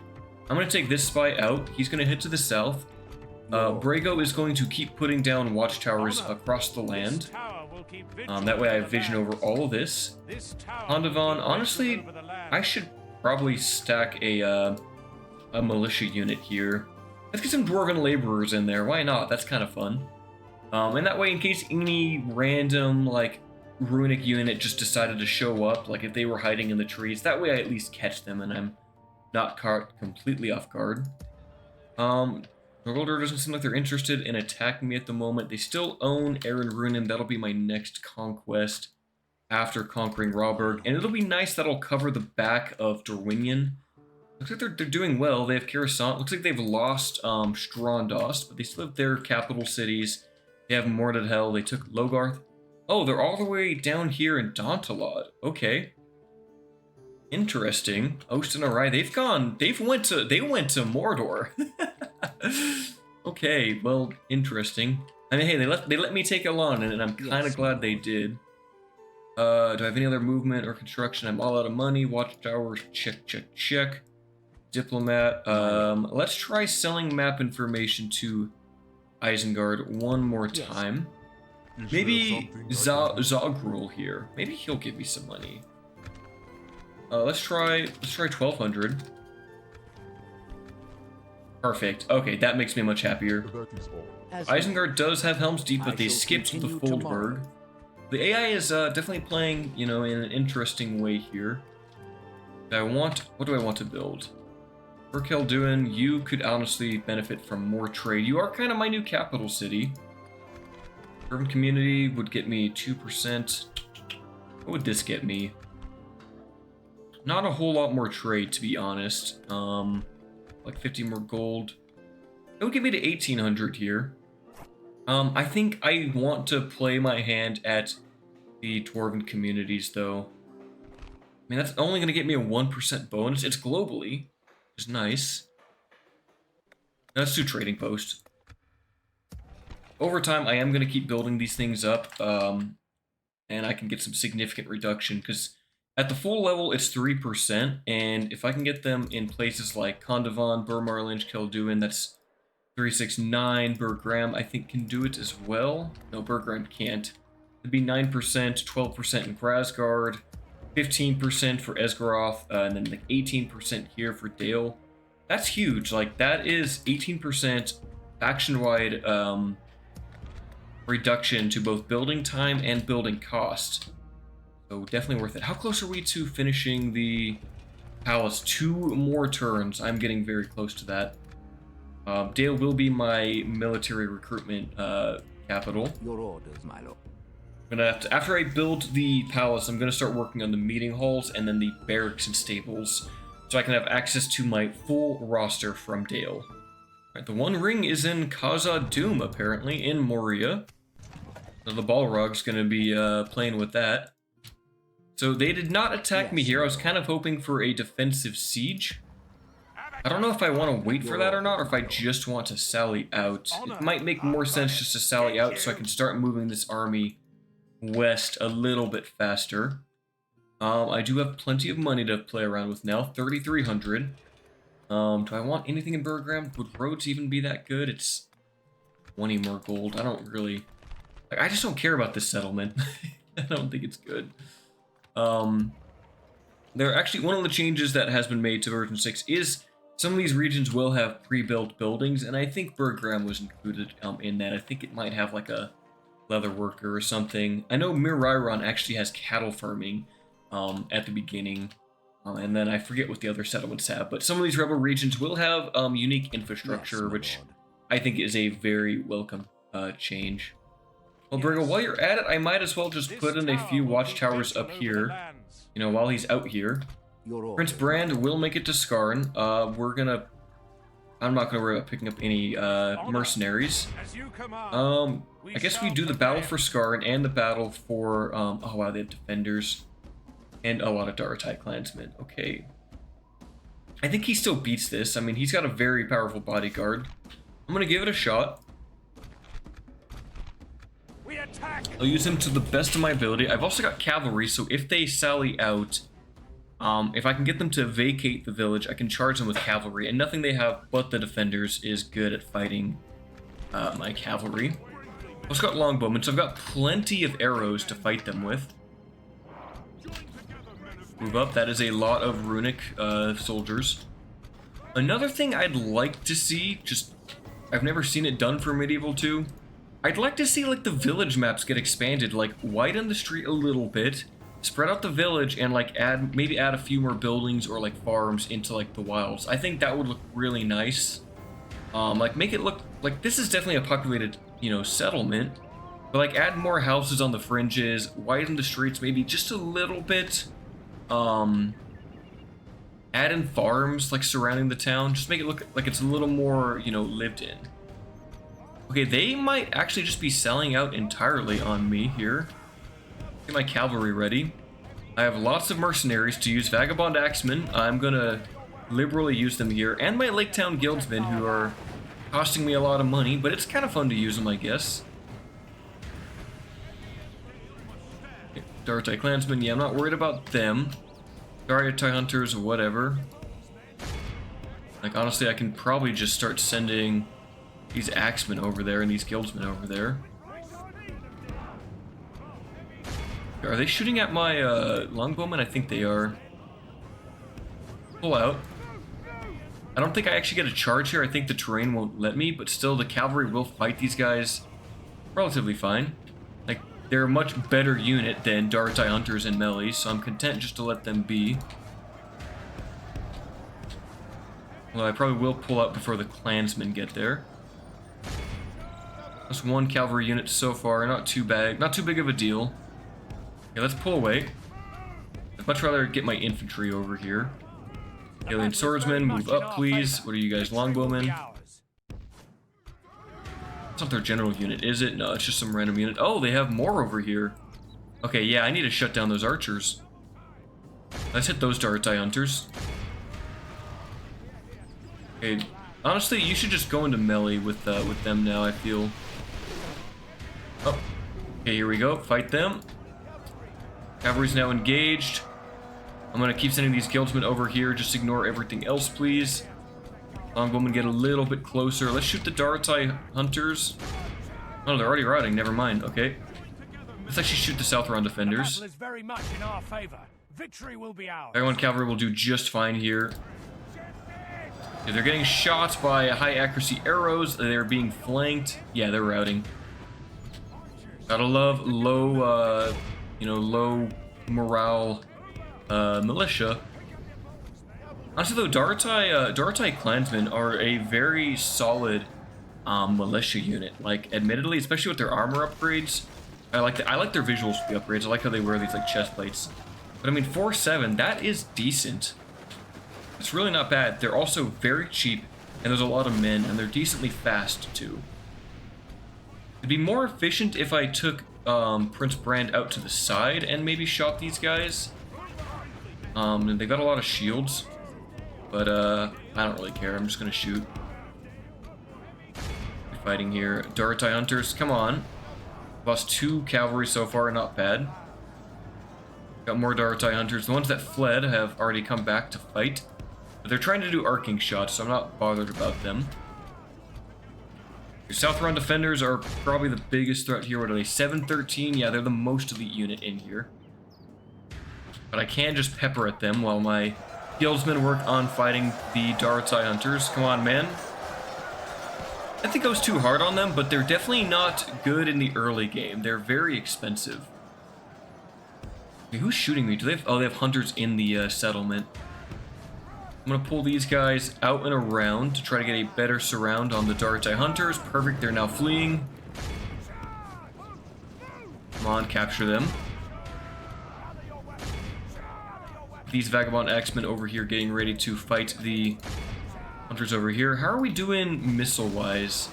I'm going to take this spy out. He's going to head to the south. Brago is going to keep putting down watchtowers across the land. That way I have vision over all of this. Hondavan, honestly, I should probably stack a militia unit here. Let's get some Dwarven laborers in there. Why not? That's kind of fun. And that way, in case any random, like, runic unit just decided to show up, like if they were hiding in the trees, that way I at least catch them and I'm not caught completely off guard. Norgolder doesn't seem like they're interested in attacking me at the moment. They still own Aaron Runen. That'll be my next conquest after conquering Rawberg. And it'll be nice that'll cover the back of Dorwinion. Looks like they're doing well. They have Coruscant. Looks like they've lost Strondost, but they still have their capital cities. They have Mordred Hell. They took Logarth. Oh, they're all the way down here in Dantalad. Okay. Interesting. Ost and Arai, they went to Mordor. Okay, well, interesting. I mean, hey, they let me take Ilanan, and I'm kind of glad they did. Do I have any other movement or construction? I'm all out of money. Watchtowers, check, check, check. Diplomat. Let's try selling map information to Isengard one more time. Maybe Zogrul here. Maybe he'll give me some money. Let's try 1,200. Perfect. Okay, that makes me much happier. Isengard does have Helm's Deep, but they skipped the Foldberg. The AI is definitely playing, you know, in an interesting way here. What do I want to build? For Kelduin, you could honestly benefit from more trade. You are kind of my new capital city. Urban community would get me 2%. What would this get me? Not a whole lot more trade, to be honest. Like 50 more gold. It would get me to 1800 here. I think I want to play my hand at the Dwarven communities, though. I mean, that's only going to get me a 1% bonus. It's globally, which is nice. Let's do trading post. Over time, I am going to keep building these things up, and I can get some significant reduction, because at the full level, it's 3%, and if I can get them in places like Kondavan, Burmarlinch, Kelduin, that's 369. Bergram, I think, can do it as well. No, Bergram can't. It'd be 9%, 12% in Grasgard, 15% for Esgaroth, and then like 18% here for Dale. That's huge. Like, that is 18% faction-wide reduction to both building time and building cost. So definitely worth it. How close are we to finishing the palace? 2 more turns. I'm getting very close to that. Dale will be my military recruitment capital. Your orders, my lord. I'm gonna have to, after I build the palace, I'm gonna start working on the meeting halls and then the barracks and stables, so I can have access to my full roster from Dale. Alright, the One Ring is in Khazad Doom, apparently, in Moria. So the Balrog's gonna be playing with that. So they did not attack me here. I was kind of hoping for a defensive siege. I don't know if I want to wait for that or not, or if I just want to sally out. It might make more sense just to sally out so I can start moving this army west a little bit faster. I do have plenty of money to play around with now, 3,300. Do I want anything in Bergram? Would roads even be that good? It's 20 more gold. I don't really... Like, I just don't care about this settlement. I don't think it's good. There actually, one of the changes that has been made to version 6 is some of these regions will have pre-built buildings, and I think Bergram was included in that. I think it might have like a leather worker or something. I know Mirairon actually has cattle farming at the beginning, and then I forget what the other settlements have, but some of these rebel regions will have unique infrastructure, which I think is a very welcome change. Well, Brigo, while you're at it, I might as well just put in a few watchtowers up here, you know, while he's out here. Prince Brand will make it to Scarn. I'm not gonna worry about picking up any mercenaries. I guess we do the battle for Scarn and the battle for, oh wow, they have defenders. And a lot of Daratai clansmen. Okay. I think he still beats this. I mean, he's got a very powerful bodyguard. I'm gonna give it a shot. I'll use him to the best of my ability. I've also got cavalry, so if they sally out, if I can get them to vacate the village, I can charge them with cavalry, and nothing they have but the defenders is good at fighting my cavalry. I've also got longbowmen, so I've got plenty of arrows to fight them with. Move up, that is a lot of runic soldiers. Another thing I'd like to see, just, I've never seen it done for Medieval 2, I'd like to see, like, the village maps get expanded, like, widen the street a little bit, spread out the village, and, like, maybe add a few more buildings or, like, farms into, like, the wilds. I think that would look really nice. Like, make it look, like, this is definitely a populated, you know, settlement, but, like, add more houses on the fringes, widen the streets maybe just a little bit, add in farms, like, surrounding the town, just make it look like it's a little more, you know, lived in. Okay, they might actually just be selling out entirely on me here. Get my cavalry ready. I have lots of mercenaries to use. Vagabond Axemen, I'm gonna liberally use them here. And my Lake Town Guildsmen, who are costing me a lot of money, but it's kind of fun to use them, I guess. Okay, Daratai Clansmen, yeah, I'm not worried about them. Daratai Hunters, whatever. Like, honestly, I can probably just start sending these axemen over there and these guildsmen over there. Are they shooting at my longbowmen? I think they are. Pull out. I don't think I actually get a charge here. I think the terrain won't let me, but still the cavalry will fight these guys relatively fine. Like, they're a much better unit than Daratai Hunters and Melee, so I'm content just to let them be. Well, I probably will pull out before the clansmen get there. That's one cavalry unit so far, not too bad, not too big of a deal. Okay, let's pull away. I'd much rather get my infantry over here. Alien swordsmen, move up, please. What are you guys, longbowmen? It's not their general unit, is it? No, it's just some random unit. Oh, they have more over here. Okay, yeah, I need to shut down those archers. Let's hit those Dartai hunters. Okay, honestly, you should just go into melee with them now, I feel. Oh, okay, here we go. Fight them. Cavalry's now engaged. I'm gonna keep sending these guildsmen over here. Just ignore everything else, please. Longbowmen get a little bit closer. Let's shoot the Dartai hunters. Oh, they're already routing. Never mind. Okay. Let's actually shoot the Southron defenders. The battle is very much in our favor. Victory will be ours. Everyone cavalry will do just fine here. Okay, they're getting shot by high accuracy arrows. They're being flanked. Yeah, they're routing. Gotta love low, low morale militia. Honestly, though, Dartai clansmen are a very solid militia unit. Like, admittedly, especially with their armor upgrades, I like their visuals for the upgrades. I like how they wear these like chest plates. But I mean, 4-7, that is decent. It's really not bad. They're also very cheap, and there's a lot of men, and they're decently fast too. It'd be more efficient if I took Prince Brand out to the side and maybe shot these guys. And they got a lot of shields, but I don't really care. I'm just gonna shoot. We're fighting here. Dartai hunters, come on. Lost 2 cavalry so far, not bad. Got more Dartai hunters. The ones that fled have already come back to fight. But they're trying to do arcing shots, so I'm not bothered about them. Your Southron defenders are probably the biggest threat here. What are they? 713? Yeah, they're the most elite unit in here. But I can just pepper at them while my guildsmen work on fighting the Dartai hunters. Come on, man. I think I was too hard on them, but they're definitely not good in the early game. They're very expensive. Okay, who's shooting me? Do they have... Oh, they have hunters in the settlement. I'm gonna pull these guys out and around to try to get a better surround on the Dartai hunters. Perfect, they're now fleeing. Come on, capture them. These vagabond axemen over here getting ready to fight the hunters over here. How are we doing missile-wise?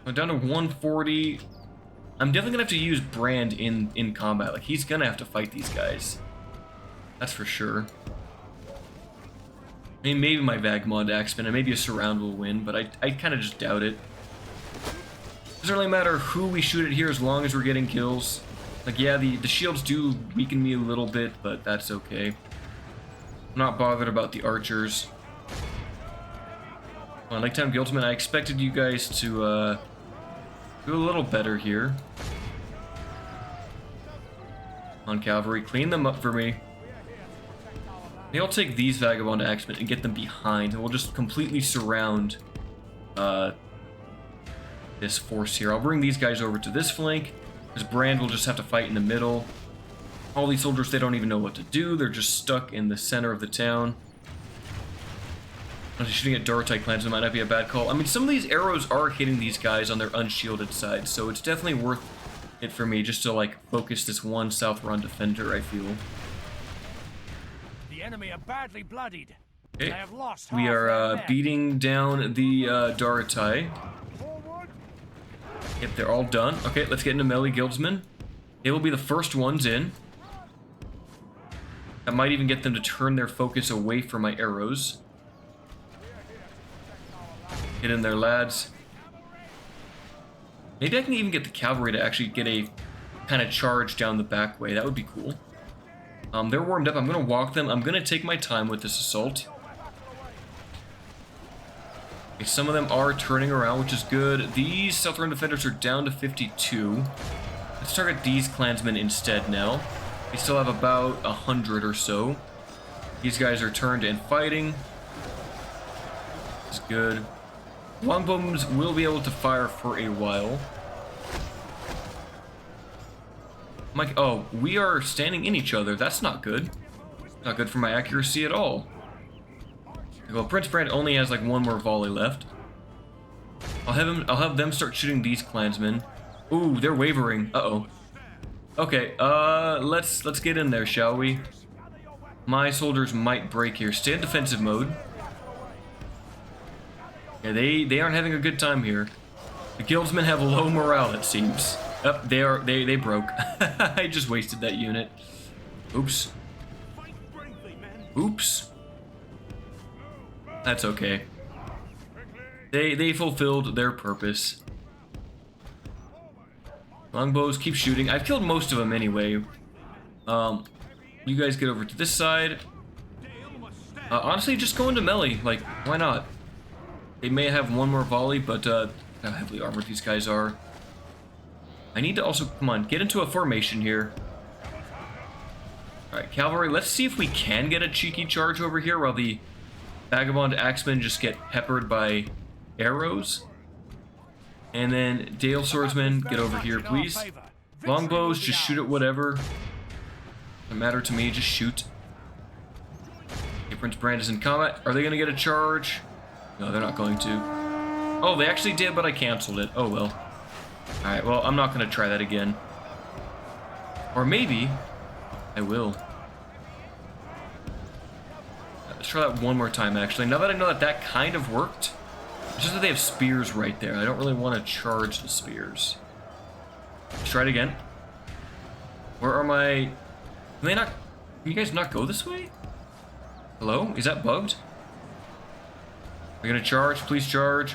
I'm down to 140. I'm definitely gonna have to use Brand in combat. Like, he's gonna have to fight these guys. That's for sure. I mean, maybe my Vagabond Axemen and maybe a surround will win, but I kind of just doubt it. Doesn't really matter who we shoot at here as long as we're getting kills. Like, yeah, the shields do weaken me a little bit, but that's okay. I'm not bothered about the archers. On Nighttime Guildsmen, I expected you guys to do a little better here. On cavalry, clean them up for me. Maybe I'll take these Vagabond Axemen and get them behind, and we'll just completely surround this force here. I'll bring these guys over to this flank, because Brand will just have to fight in the middle. All these soldiers, they don't even know what to do. They're just stuck in the center of the town. Shooting at Dartai clansmen might not be a bad call. I mean, some of these arrows are hitting these guys on their unshielded side, so it's definitely worth it for me just to, like, focus this one Southron defender, I feel. The enemy are badly bloodied. Okay. They have lost We half are their men. beating down the Dartai. Yep, they're all done. Okay, let's get into melee guildsmen. They will be the first ones in. That might even get them to turn their focus away from my arrows. Get in there, lads. Maybe I can even get the cavalry to actually get a kind of charge down the back way. That would be cool. They're warmed up. I'm going to walk them. I'm going to take my time with this assault. Okay, some of them are turning around, which is good. These Southern defenders are down to 52. Let's target these clansmen instead now. They still have about 100 or so. These guys are turned and fighting. That's good. Longbowmen will be able to fire for a while. Mike, oh, we are standing in each other. That's not good. Not good for my accuracy at all. Well, Prince Brand only has like one more volley left. I'll have them start shooting these clansmen. Ooh, they're wavering. Uh-oh. Okay, let's get in there, shall we? My soldiers might break here. Stay in defensive mode. Yeah, they aren't having a good time here. The guildsmen have low morale, it seems. Oh, they broke. I just wasted that unit. Oops. Oops. That's okay. They fulfilled their purpose. Longbows, keep shooting. I've killed most of them anyway. You guys get over to this side. Honestly, just go into melee. Like, why not? They may have one more volley, but how heavily armored these guys are. I need to also, come on, get into a formation here. Alright, cavalry, let's see if we can get a cheeky charge over here while the vagabond axemen just get peppered by arrows. And then Dale swordsmen, get over here, please. Longbows, just shoot at whatever. Doesn't matter to me, just shoot. Okay, Prince Brand is in combat. Are they going to get a charge? No, they're not going to. Oh, they actually did, but I canceled it. Oh, well. Alright, well, I'm not going to try that again. Or maybe I will. Let's try that one more time, actually. Now that I know that that kind of worked, it's just that they have spears right there. I don't really want to charge the spears. Let's try it again. Where are my... Can they not... Can you guys not go this way? Hello? Is that bugged? Are you going to charge? Please charge.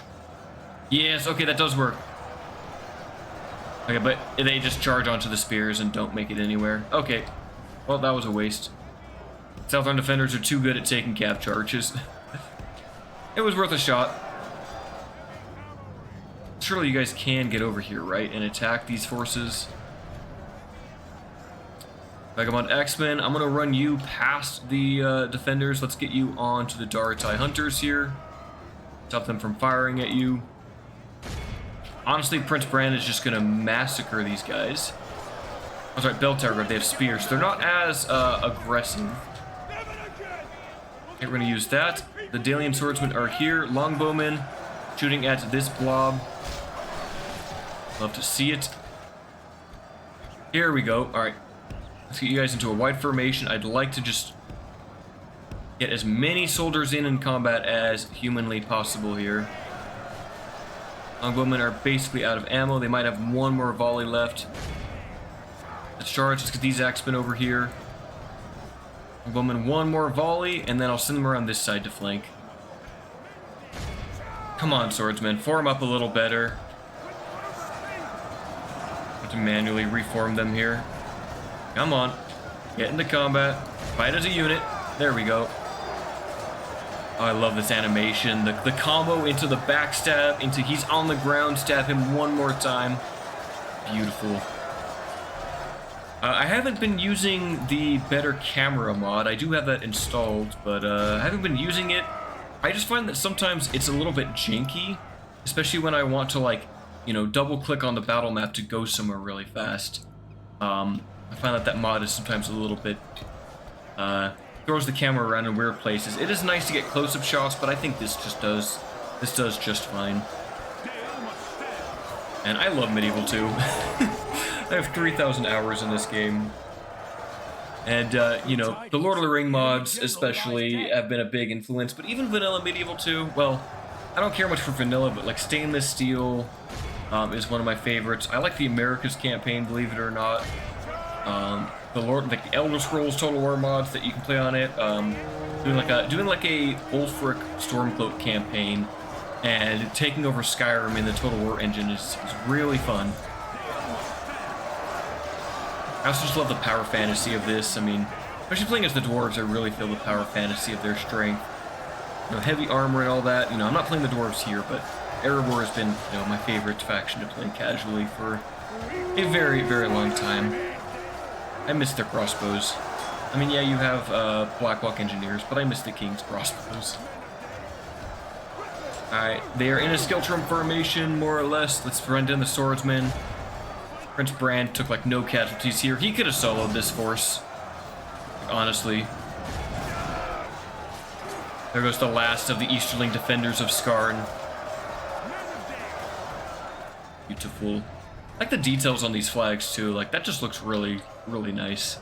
Yes, okay, that does work. Okay, but they just charge onto the spears and don't make it anywhere. Okay. Well, that was a waste. Southern defenders are too good at taking cap charges. It was worth a shot. Surely you guys can get over here, right? And attack these forces. Vagabond X-Men, I'm going to run you past the defenders. Let's get you on to the Daratai Hunters here. Stop them from firing at you. Honestly, Prince Brand is just going to massacre these guys. Oh, sorry, Beltargard, they have spears. They're not as aggressive. Okay, we're going to use that. The Dalian swordsmen are here. Longbowmen shooting at this blob. Love to see it. Here we go. Alright. Let's get you guys into a wide formation. I'd like to just get as many soldiers in combat as humanly possible here. Longbowmen are basically out of ammo. They might have one more volley left. Let's charge. Let's get these axemen over here. Longbowmen, one more volley, and then I'll send them around this side to flank. Come on, swordsmen. Form up a little better. Have to manually reform them here. Come on. Get into combat. Fight as a unit. There we go. Oh, I love this animation. The combo into the backstab, into he's on the ground, stab him one more time. Beautiful. I haven't been using the better camera mod. I do have that installed, but I haven't been using it. I just find that sometimes it's a little bit janky, especially when I want to, like, you know, double click on the battle map to go somewhere really fast. I find that that mod is sometimes a little bit, throws the camera around in weird places. It is nice to get close-up shots, but I think this does just fine. And I love Medieval 2. I have 3,000 hours in this game. And, you know, the Lord of the Ring mods especially have been a big influence, but even vanilla Medieval 2, well, I don't care much for vanilla, but like Stainless Steel is one of my favorites. I like the Americas campaign, believe it or not. The Elder Scrolls Total War mods that you can play on it. Doing like a Ulfric Stormcloak campaign and taking over Skyrim in the Total War engine is really fun. I also just love the power fantasy of this. I mean, especially playing as the dwarves, I really feel the power fantasy of their strength. You know, heavy armor and all that. You know, I'm not playing the dwarves here, but Erebor has been, you know, my favorite faction to play casually for a very, very long time. I miss their crossbows. I mean, yeah, you have Blackhawk Engineers, but I miss the King's crossbows. Alright, they are in a Skiltrum formation, more or less. Let's run down the swordsmen. Prince Brand took, like, no casualties here. He could have soloed this force, honestly. There goes the last of the Easterling defenders of Scarn. Beautiful. I like the details on these flags too. Like that just looks really, really nice.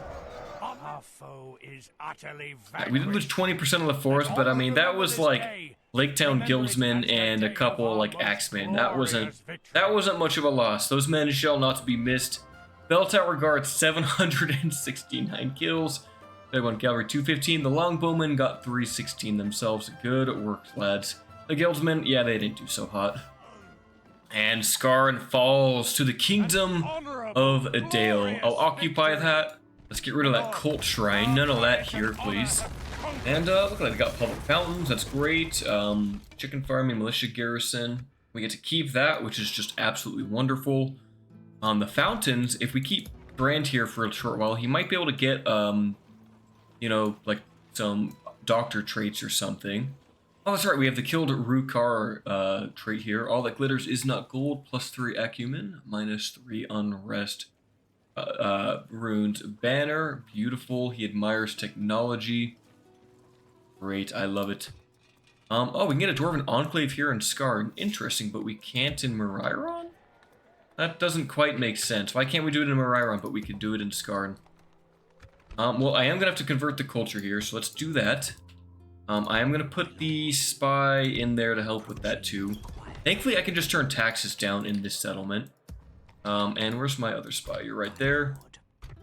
Our foe is utterly We did lose 20% of the force, but I mean that was like Laketown Guildsmen and a couple like Axemen. That wasn't much of a loss. Those men shall not be missed. Bell Tower Guards 769 kills. Big One Cavalry 215. The Longbowmen got 316 themselves. Good work, lads. The Guildsmen, yeah, they didn't do so hot. And Scarn falls to the Kingdom of Dale. I'll occupy that. Let's get rid of that cult shrine. None of that here, please. And look like they got public fountains. That's great. Chicken farming, militia garrison. We get to keep that, which is just absolutely wonderful. The fountains, if we keep Brand here for a short while, he might be able to get, you know, like some doctor traits or something. Oh, that's right. We have the killed Rukar trait here. All that glitters is not gold. +3 acumen, -3 unrest. Runes banner, beautiful. He admires technology. Great, I love it. Oh, we can get a Dwarven Enclave here in Scarn. Interesting, but we can't in Moriron? That doesn't quite make sense. Why can't we do it in Moriron, but we could do it in Scarn? Well, I am going to have to convert the culture here, so let's do that. I am going to put the spy in there to help with that too. Thankfully, I can just turn taxes down in this settlement. And where's my other spy? You're right there.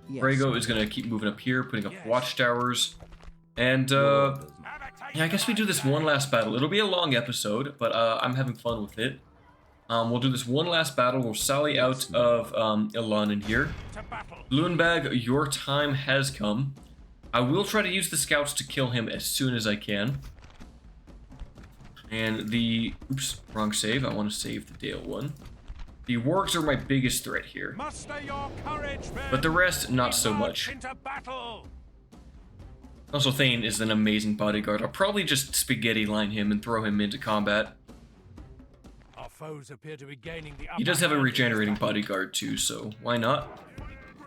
Brago is going to keep moving up here, putting up watchtowers. And, yeah, I guess we do this one last battle. It'll be a long episode, but I'm having fun with it. We'll do this one last battle. We'll sally out of Ilan in here. Lunbag, your time has come. I will try to use the scouts to kill him as soon as I can. And the... Oops, wrong save. I want to save the Dale one. The wargs are my biggest threat here. But the rest, not so much. Also, Thain is an amazing bodyguard. I'll probably just spaghetti line him and throw him into combat. Our foes appear to be gaining the He does have a regenerating bodyguard too, so why not?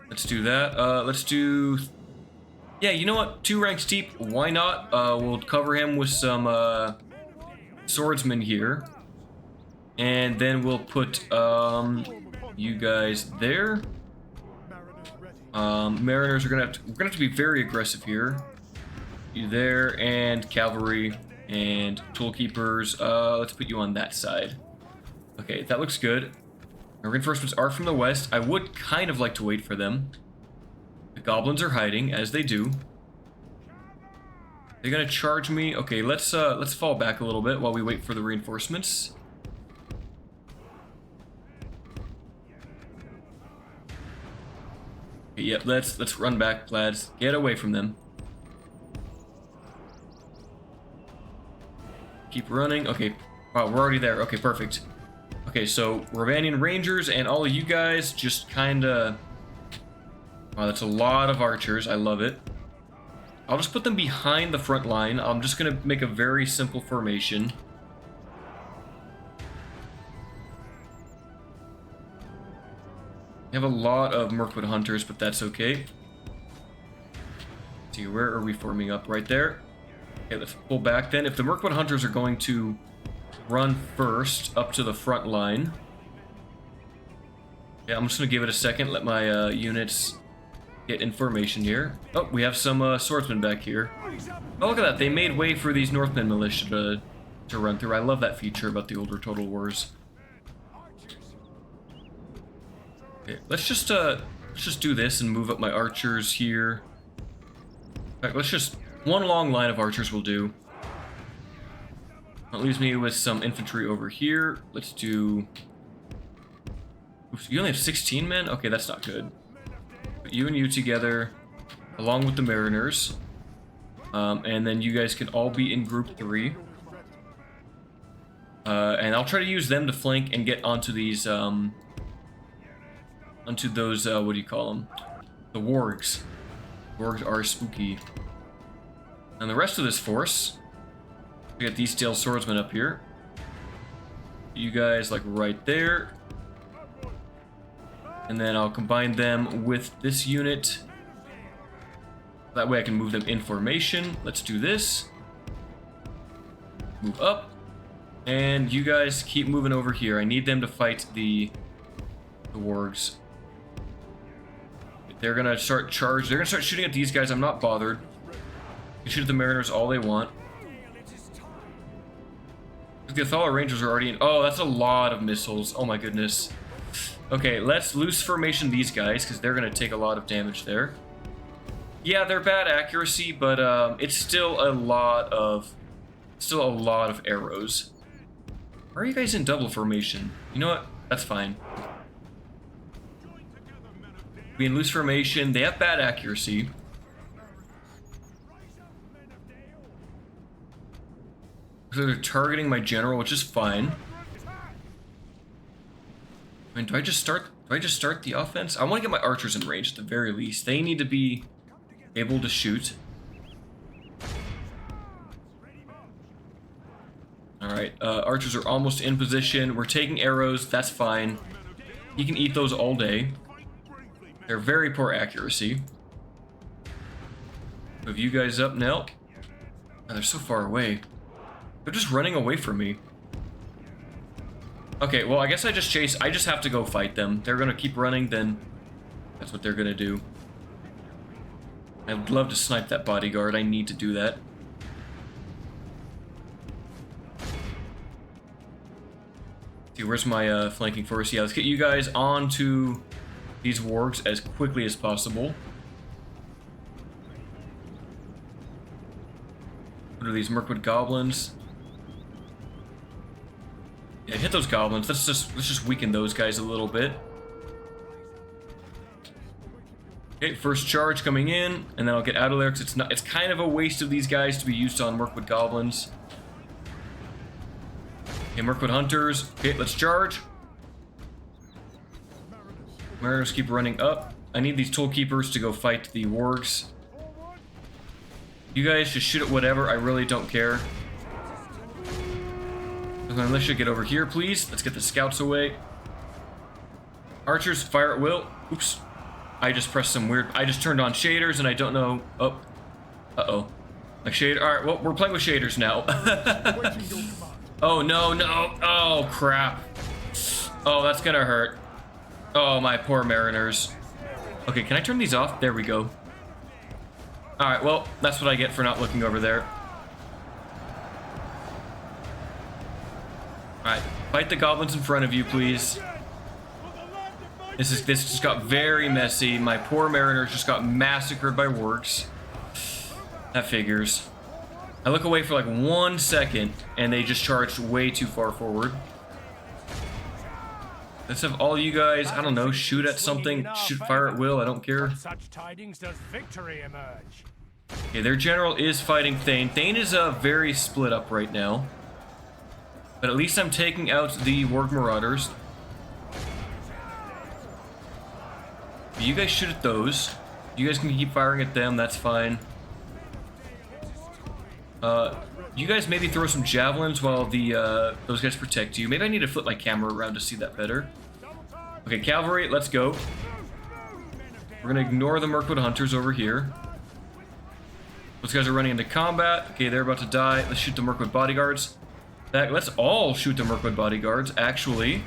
Let's do that. Let's do... Yeah, you know what? 2 ranks deep. Why not? We'll cover him with some swordsmen here. And then we'll put you guys there. Mariners are gonna have to, we're gonna have to be very aggressive here. You there, and cavalry and toolkeepers. Let's put you on that side. Okay, that looks good. Our reinforcements are from the west. I would kind of like to wait for them. The goblins are hiding, as they do. They're gonna charge me. Okay, let's fall back a little bit while we wait for the reinforcements. Okay, yep, let's run back, lads. Get away from them. Keep running. Okay. Wow, we're already there. Okay, perfect. Okay, so Ravanian Rangers and all of you guys just kinda... Wow, that's a lot of archers. I love it. I'll just put them behind the front line. I'm just gonna make a very simple formation. We have a lot of Mirkwood Hunters, but that's okay. Let's see, where are we forming up? Right there. Okay, let's pull back then. If the Mirkwood Hunters are going to run first up to the front line. Yeah, I'm just gonna give it a second, let my units get in formation here. Oh, we have some swordsmen back here. Oh, look at that. They made way for these Northmen militia to run through. I love that feature about the older Total Wars. Okay, let's just do this and move up my archers here. In fact, let's just... One long line of archers will do. That leaves me with some infantry over here. Let's do... Oops, you only have 16 men? Okay, that's not good. Put you and you together, along with the Mariners. And then you guys can all be in group 3. And I'll try to use them to flank and get onto these, onto those, what do you call them? The wargs. Wargs are spooky. And the rest of this force, we got these steel swordsmen up here. You guys, like, right there. And then I'll combine them with this unit. That way I can move them in formation. Let's do this. move up. And you guys keep moving over here. I need them to fight the wargs. They're gonna start charge. They're gonna start shooting at these guys. I'm not bothered. You shoot at the mariners all they want. The Othala Rangers are already in. Oh, that's a lot of missiles. Oh my goodness. Okay, let's loose formation these guys because they're gonna take a lot of damage there. Yeah, they're bad accuracy, but it's still a lot of arrows. Why are you guys in double formation? You know what? That's fine. Be in loose formation. They have bad accuracy. So they're targeting my general, which is fine. I mean, do I just start the offense? I want to get my archers in range at the very least. They need to be able to shoot. Alright, archers are almost in position. We're taking arrows, that's fine. You can eat those all day. They're very poor accuracy. Move you guys up now. Oh, they're so far away. They're just running away from me. Okay, well, I guess I just have to go fight them. They're gonna keep running, then that's what they're gonna do. I'd love to snipe that bodyguard. I need to do that. See, where's my flanking force? Yeah, let's get you guys onto these wargs as quickly as possible. What are these Mirkwood goblins? Yeah, hit those goblins. Let's just weaken those guys a little bit. Okay, first charge coming in, and then I'll get out of there because it's kind of a waste of these guys to be used on Mirkwood goblins. Okay, Mirkwood hunters. Okay, let's charge. Mariners keep running up. I need these toll keepers to go fight the wargs. You guys just shoot at whatever. I really don't care. Militia, get over here, please. Let's get the scouts away. Archers, fire at will. Oops. I just pressed some weird... I just turned on shaders and I don't know... Oh. Uh-oh. My shader... Alright, well, we're playing with shaders now. Oh, no, no. Oh, crap. Oh, that's gonna hurt. Oh, my poor mariners. Okay, can I turn these off? There we go. Alright, well, that's what I get for not looking over there. Alright, fight the goblins in front of you, please. This just got very messy. My poor mariners just got massacred by wargs. That figures. I look away for like 1 second, and they just charged way too far forward. Let's have all you guys, I don't know, shoot at something, shoot fire at will, I don't care. Such tidings does victory emerge. Okay, their general is fighting Thain. Thain is very split up right now. But at least I'm taking out the warg marauders. You guys shoot at those. You guys can keep firing at them, that's fine. You guys maybe throw some javelins while those guys protect you. Maybe I need to flip my camera around to see that better. Okay, cavalry, let's go. We're gonna ignore the Mirkwood hunters over here. Those guys are running into combat. Okay, they're about to die. Let's shoot the Mirkwood bodyguards. Let's all shoot the Mirkwood bodyguards, actually.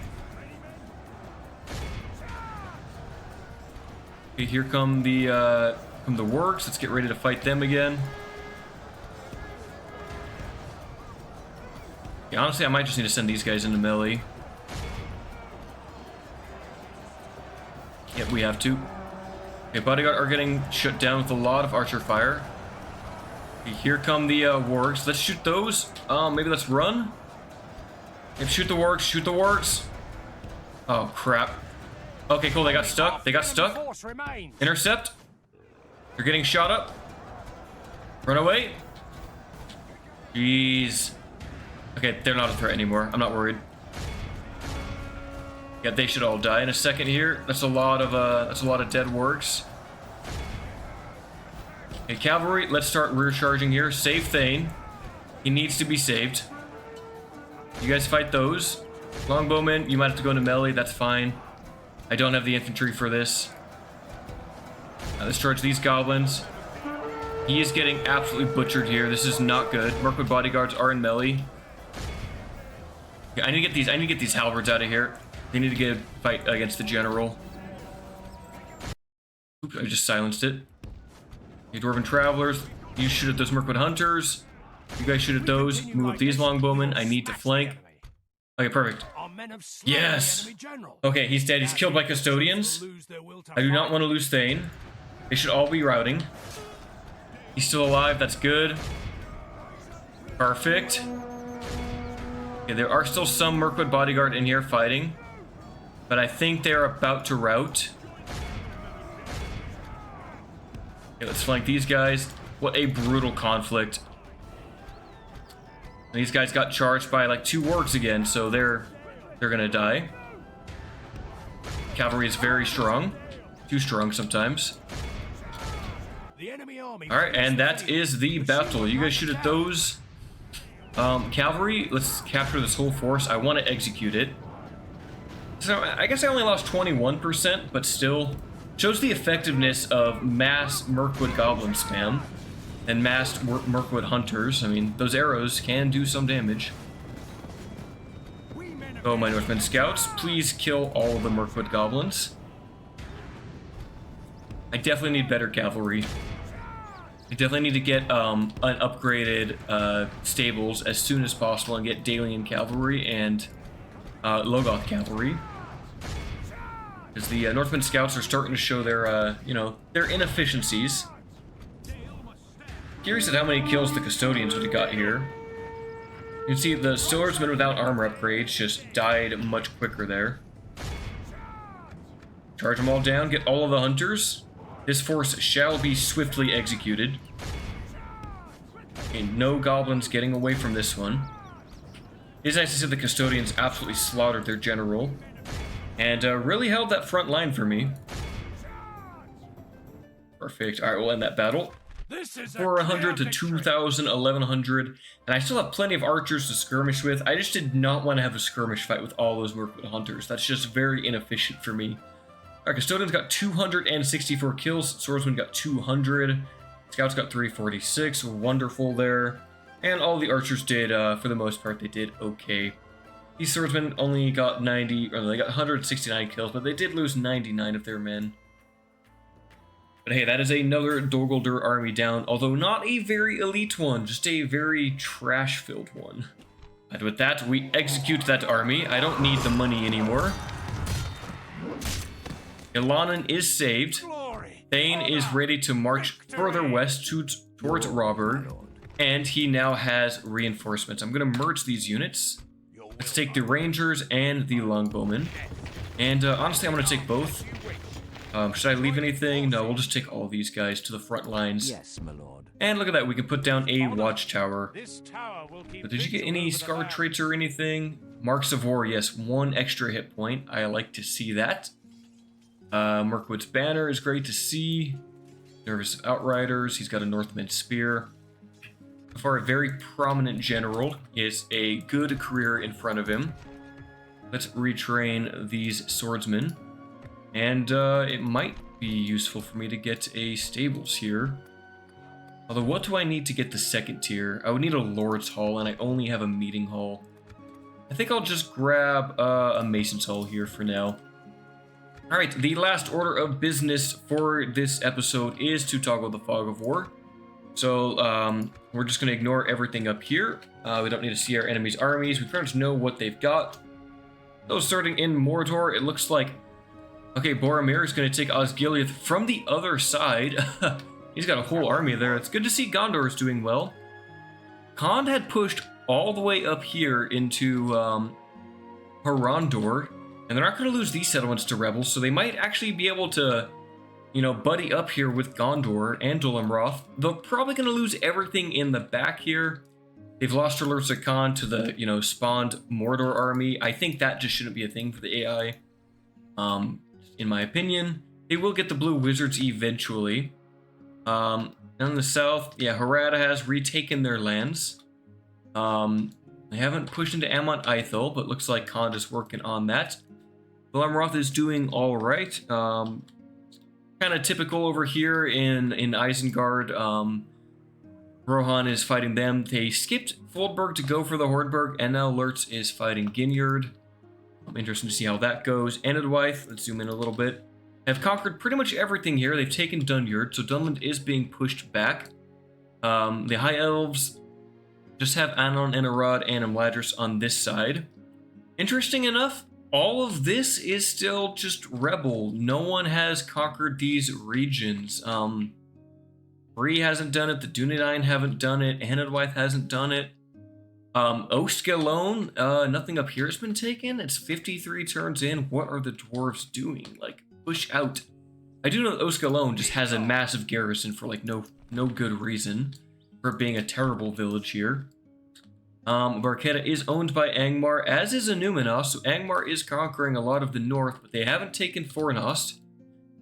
Okay, here come the wargs. Let's get ready to fight them again. Yeah, honestly, I might just need to send these guys into melee. Yep, we have to. Okay, bodyguard are getting shut down with a lot of archer fire. Okay, here come the wargs. Let's shoot those. Maybe let's run. Yep, shoot the wargs. Shoot the wargs. Oh crap. Okay, cool. They got stuck. They got stuck. Intercept. They're getting shot up. Run away. Jeez. Okay, they're not a threat anymore. I'm not worried. Yeah, they should all die in a second here. That's a lot of dead wargs. Okay, cavalry, let's start rear charging here. Save Thain. He needs to be saved. You guys fight those. Longbowmen, you might have to go into melee, that's fine. I don't have the infantry for this. Let's charge these goblins. He is getting absolutely butchered here. This is not good. Mirkwood bodyguards are in melee. Yeah, I need to get these halberds out of here. They need to get a fight against the general. Oops, I just silenced it. You dwarven travelers, you shoot at those Mirkwood hunters. You guys shoot at those. Move up these longbowmen. I need to flank. Okay, perfect. Yes. Okay, he's dead. He's killed by custodians. I do not want to lose Thain. They should all be routing. He's still alive. That's good. Perfect. Okay, there are still some Mirkwood bodyguard in here fighting, but I think they're about to rout. Okay, let's flank these guys. What a brutal conflict. And these guys got charged by like 2 wargs again, so they're gonna die. Cavalry is very strong. Too strong sometimes. Alright, and that is the battle. You guys shoot at those. Cavalry, let's capture this whole force. I want to execute it. So I guess I only lost 21%, but still shows the effectiveness of mass Mirkwood goblin spam and mass Mirkwood hunters. I mean, those arrows can do some damage. Oh, my Northmen scouts, please kill all of the Mirkwood goblins. I definitely need better cavalry. I definitely need to get an upgraded stables as soon as possible and get Dalian cavalry and Logoth cavalry. Because the Northmen scouts are starting to show their, you know, their inefficiencies. Curious at how many kills the custodians would have got here. You can see the swordsmen without armor upgrades just died much quicker there. Charge them all down, get all of the hunters. This force shall be swiftly executed. Okay, no goblins getting away from this one. It is nice to see the custodians absolutely slaughtered their general. And really held that front line for me. Perfect. Alright, we'll end that battle. 400 to 2,000, 1,100. And I still have plenty of archers to skirmish with. I just did not want to have a skirmish fight with all those Mirkwood hunters. That's just very inefficient for me. Our custodians got 264 kills. Swordsmen got 200. Scouts got 346. Wonderful there. And all the archers did, for the most part, they did okay. These swordsmen only got 90, or they got 169 kills, but they did lose 99 of their men. But hey, that is another Dogoldur army down, although not a very elite one, just a very trash-filled one. And with that, we execute that army. I don't need the money anymore. Ilanan is saved. Thain is ready to march further west towards Robert, and he now has reinforcements. I'm going to merge these units. Let's take the Rangers and the Longbowmen. And honestly, I'm going to take both. Should I leave anything? No, we'll just take all these guys to the front lines. Yes, my lord. And look at that, we can put down a watchtower. But did you get any scar traits or anything? Marks of War, yes, 1 extra hit point. I like to see that. Mirkwood's banner is great to see. Nervous Outriders, he's got a Northman spear. So far, a very prominent general. He has a good career in front of him. Let's retrain these swordsmen. And it might be useful for me to get a stables here. Although, what do I need to get the 2nd tier? I would need a Lord's Hall, and I only have a Meeting Hall. I think I'll just grab a Mason's Hall here for now. Alright, the last order of business for this episode is to toggle the Fog of War. So, we're just going to ignore everything up here. We don't need to see our enemies' armies. We pretty much know what they've got. So, starting in Mordor, it looks like... Okay, Boromir is going to take Osgiliath from the other side. He's got a whole army there. It's good to see Gondor is doing well. Khan had pushed all the way up here into Harondor. And they're not going to lose these settlements to rebels, so they might actually be able to, you know, buddy up here with Gondor and Dol Amroth. They're probably going to lose everything in the back here. They've lost Lursa Khan to the, you know, spawned Mordor army. I think that just shouldn't be a thing for the AI. In my opinion, they will get the Blue Wizards eventually. In the south, yeah, Harada has retaken their lands. They haven't pushed into Amon Ithil, but looks like Khan is working on that. Dol Amroth is doing all right. Kind of typical over here in Isengard. Rohan is fighting them. They skipped Foldberg to go for the Hornburg, and now Lurtz is fighting Ginyard. I'm interested to see how that goes. Anadwythe, let's zoom in a little bit, have conquered pretty much everything here. They've taken Dunyard, so Dunland is being pushed back. The High Elves just have Anon and Arad and Imladris on this side. Interesting enough, all of this is still just rebel. No one has conquered these regions. Bree hasn't done it, the Dunedain haven't done it, Anadwythe hasn't done it. Osk alone, nothing up here has been taken. It's 53 turns in. What are the dwarves doing? Like, push out. I do know that Osk alone just has a massive garrison for like no good reason for being a terrible village here. Barketa is owned by Angmar, as is Anuminos, so Angmar is conquering a lot of the north, but they haven't taken Fornost.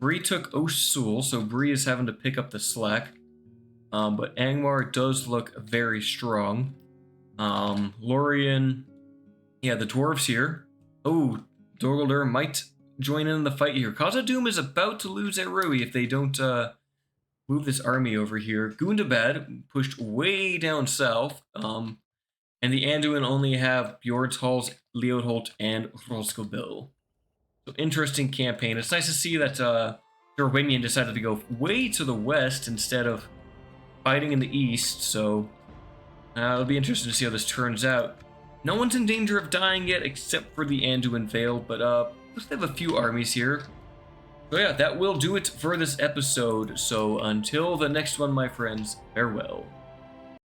Bree took Osul, so Bree is having to pick up the slack. But Angmar does look very strong. Lorien, yeah, the dwarves here. Oh, Dorguldur might join in the fight here. Khazad-dûm is about to lose Erui if they don't move this army over here. Gundabad pushed way down south. And the Anduin only have Bjornshals, Leodholt, and Rolskobil. So interesting campaign. It's nice to see that Darwinian decided to go way to the west instead of fighting in the east, so it'll be interesting to see how this turns out. No one's in danger of dying yet except for the Anduin Vale, but let's have a few armies here. So yeah, that will do it for this episode. So until the next one, my friends, farewell.